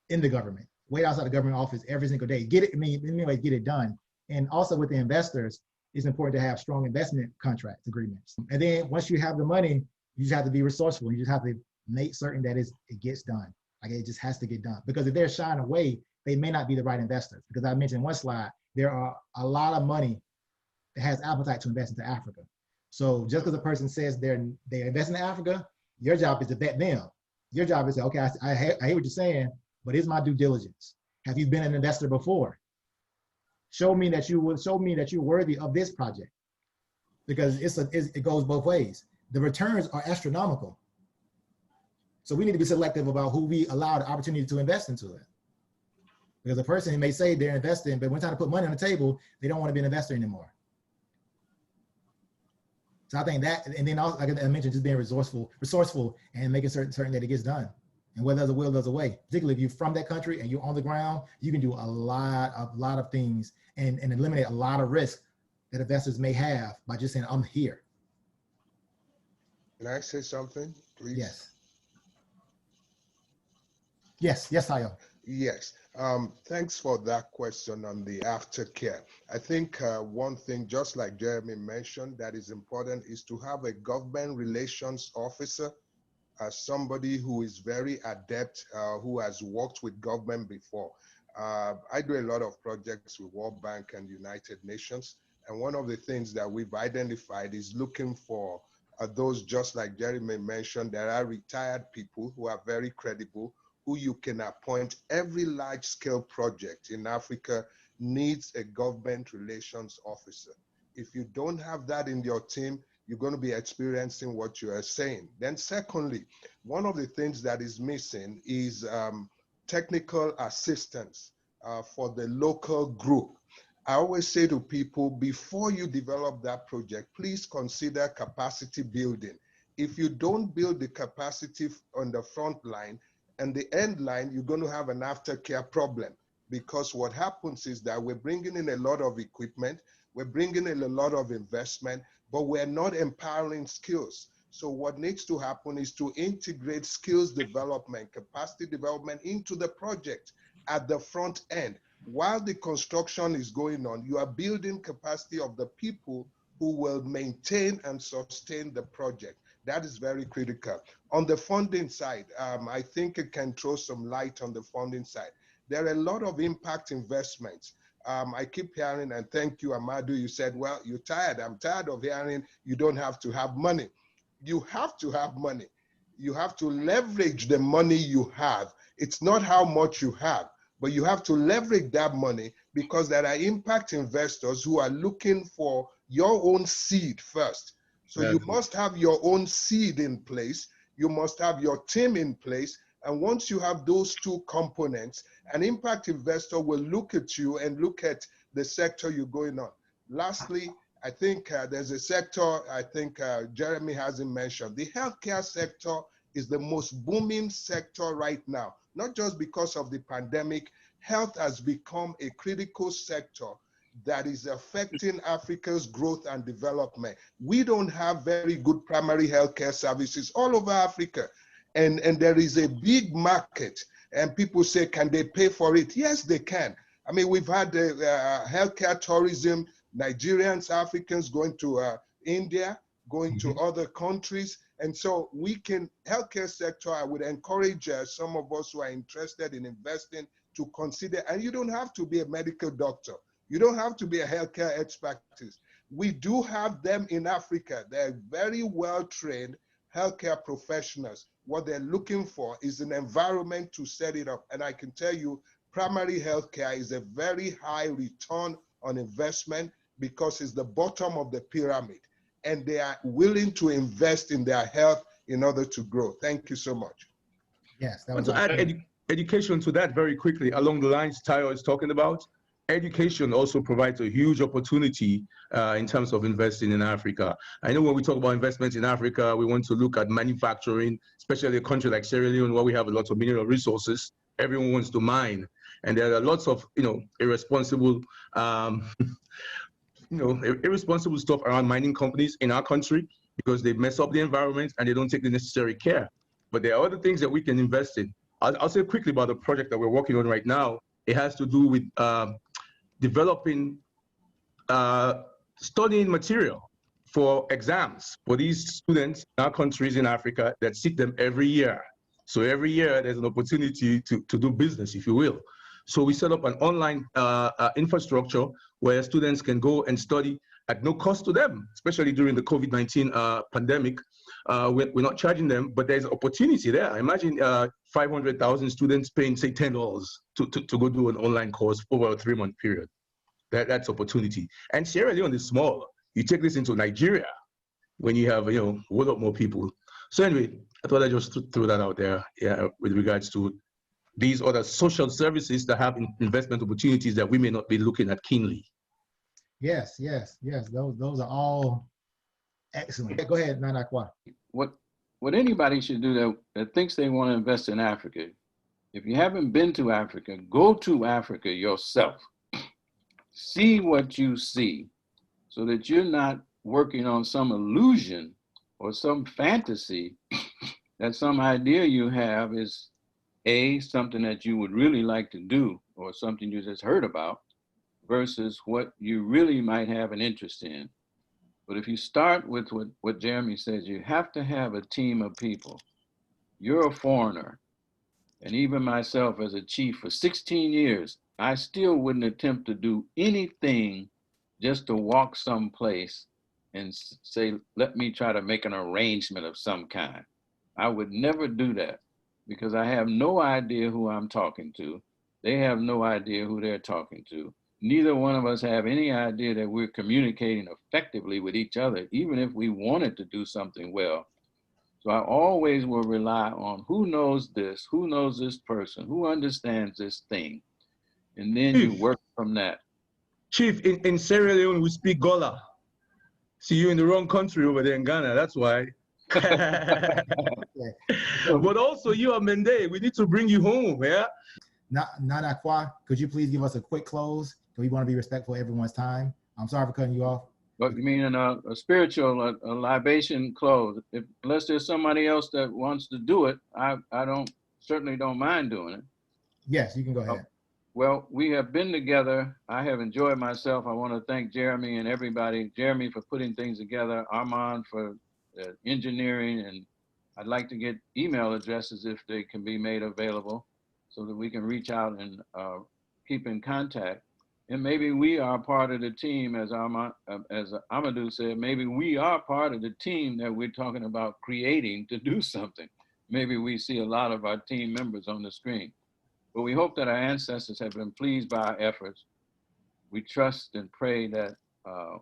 in the government. Wait outside the government office every single day. Get it, anyway, get it done. And also with the investors, it's important to have strong investment contract agreements. And then once you have the money, you just have to be resourceful. You just have to make certain that it gets done. Like it just has to get done. Because if they're shying away, they may not be the right investors. Because I mentioned in one slide, there are a lot of money that has appetite to invest into Africa. So just because a person says they're investing in Africa, your job is to vet them. Your job is to, okay, I hear what you're saying, but here's my due diligence. Have you been an investor before? Show me that you're worthy of this project, because it goes both ways. The returns are astronomical. So we need to be selective about who we allow the opportunity to invest into it. Because a person may say they're investing, but when it's time to put money on the table, they don't want to be an investor anymore. So I think that, and then also, like I mentioned, just being resourceful and making certain that it gets done. And where there's a will, there's a way. Particularly if you're from that country and you're on the ground, you can do a lot of things and eliminate a lot of risk that investors may have by just saying, I'm here. Can I say something, please? Yes, Tayo. Yes. Thanks for that question on the aftercare. I think one thing, just like Geremy mentioned, that is important is to have a government relations officer, somebody who is very adept, who has worked with government before. I do a lot of projects with World Bank and United Nations. And one of the things that we've identified is looking for those, just like Geremy mentioned, there are retired people who are very credible, who you can appoint. Every large-scale project in Africa needs a government relations officer. If you don't have that in your team, you're going to be experiencing what you are saying. Then secondly, one of the things that is missing is technical assistance for the local group. I always say to people, before you develop that project, please consider capacity building. If you don't build the capacity on the front line, and the end line, you're going to have an aftercare problem, because what happens is that we're bringing in a lot of equipment, we're bringing in a lot of investment, but we're not empowering skills. So what needs to happen is to integrate skills development, capacity development into the project at the front end. While the construction is going on, you are building capacity of the people who will maintain and sustain the project. That is very critical. On the funding side, I think it can throw some light on the funding side. There are a lot of impact investments. I keep hearing, and thank you, Amadou, you said, well, you're tired. I'm tired of hearing you don't have to have money. You have to have money. You have to leverage the money you have. It's not how much you have, but you have to leverage that money because there are impact investors who are looking for your own seed first. So you must have your own seed in place. You must have your team in place. And once you have those two components, an impact investor will look at you and look at the sector you're going on. Lastly, I think there's a sector I think Geremy hasn't mentioned. The healthcare sector is the most booming sector right now, not just because of the pandemic. Health has become a critical sector that is affecting Africa's growth and development. We don't have very good primary healthcare services all over Africa. And there is a big market, and people say, can they pay for it? Yes, they can. I mean, we've had healthcare tourism, Nigerians, Africans going to India, going to other countries. And so we can, healthcare sector, I would encourage some of us who are interested in investing to consider, and you don't have to be a medical doctor. You don't have to be a healthcare expert. We do have them in Africa. They're very well-trained healthcare professionals. What they're looking for is an environment to set it up. And I can tell you, primary healthcare is a very high return on investment because it's the bottom of the pyramid. And they are willing to invest in their health in order to grow. Thank you so much. Yes. I want to add education to that very quickly along the lines Tayo is talking about. Education also provides a huge opportunity in terms of investing in Africa. I know when we talk about investments in Africa, we want to look at manufacturing, especially a country like Sierra Leone where we have a lot of mineral resources. Everyone wants to mine, and there are lots of irresponsible, irresponsible stuff around mining companies in our country because they mess up the environment and they don't take the necessary care. But there are other things that we can invest in. I'll say quickly about the project that we're working on right now. It has to do with developing studying material for exams for these students in our countries in Africa that sit them every year. So every year there's an opportunity to do business, if you will. So we set up an online infrastructure where students can go and study at no cost to them, especially during the COVID-19 pandemic. We're not charging them, but there's opportunity there. Imagine 500,000 students paying, say, $10 to go do an online course over a 3-month period. That's opportunity. And Sierra Leone is small. You take this into Nigeria when you have, a lot more people. So anyway, I thought I just threw that out there, with regards to these other social services that have investment opportunities that we may not be looking at keenly. Yes. Those are all excellent. Go ahead, Nana Kwa. What anybody should do that thinks they want to invest in Africa, if you haven't been to Africa, go to Africa yourself. See what you see so that you're not working on some illusion or some fantasy that some idea you have is something that you would really like to do or something you just heard about versus what you really might have an interest in. But if you start with what Geremy says, you have to have a team of people. You're a foreigner. And even myself as a chief for 16 years, I still wouldn't attempt to do anything just to walk someplace and say, let me try to make an arrangement of some kind. I would never do that because I have no idea who I'm talking to. They have no idea who they're talking to. Neither one of us have any idea that we're communicating effectively with each other, even if we wanted to do something well. So I always will rely on who knows this person, who understands this thing. And then you work from that. Chief, in Sierra Leone, we speak Gola. See, you're in the wrong country over there in Ghana, that's why. But also you are Mende, we need to bring you home, yeah? Nana Kwa, could you please give us a quick close? We want to be respectful of everyone's time. I'm sorry for cutting you off. But you mean a spiritual, a libation close? Unless there's somebody else that wants to do it, I certainly don't mind doing it. Yes, you can go ahead. Well, we have been together. I have enjoyed myself. I want to thank Geremy and everybody. Geremy for putting things together, Armand for engineering, and I'd like to get email addresses if they can be made available so that we can reach out and keep in contact. And maybe we are part of the team, as Amadou said, maybe we are part of the team that we're talking about creating to do something. Maybe we see a lot of our team members on the screen. But we hope that our ancestors have been pleased by our efforts. We trust and pray that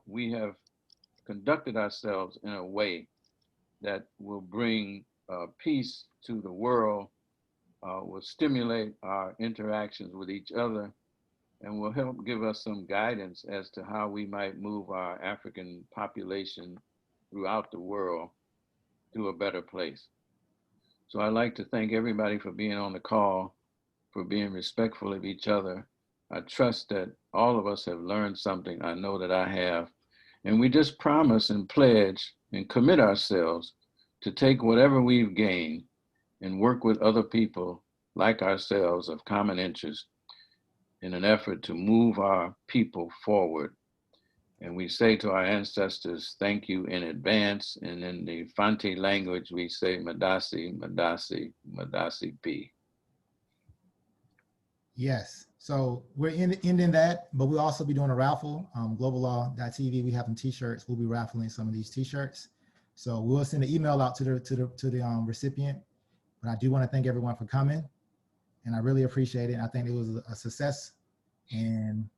we have conducted ourselves in a way that will bring peace to the world, will stimulate our interactions with each other, and will help give us some guidance as to how we might move our African population throughout the world to a better place. So I'd like to thank everybody for being on the call, for being respectful of each other. I trust that all of us have learned something. I know that I have. And we just promise and pledge and commit ourselves to take whatever we've gained and work with other people like ourselves of common interest in an effort to move our people forward. And we say to our ancestors, thank you in advance. And in the Fanti language, we say, Madasi, Madasi, Madasi P. Yes. So we're ending that, but we'll also be doing a raffle. Globallaw.tv, we have some t-shirts. We'll be raffling some of these t-shirts. So we'll send an email out to the recipient. But I do want to thank everyone for coming, and I really appreciate it. I think it was a success, and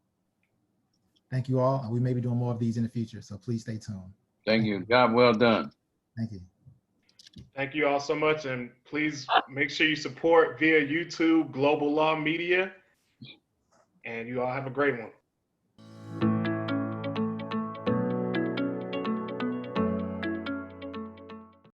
thank you all. And we may be doing more of these in the future, so please stay tuned. Thank you. Job well done. Thank you. Thank you all so much, and please make sure you support via YouTube Global Law Media, and you all have a great one.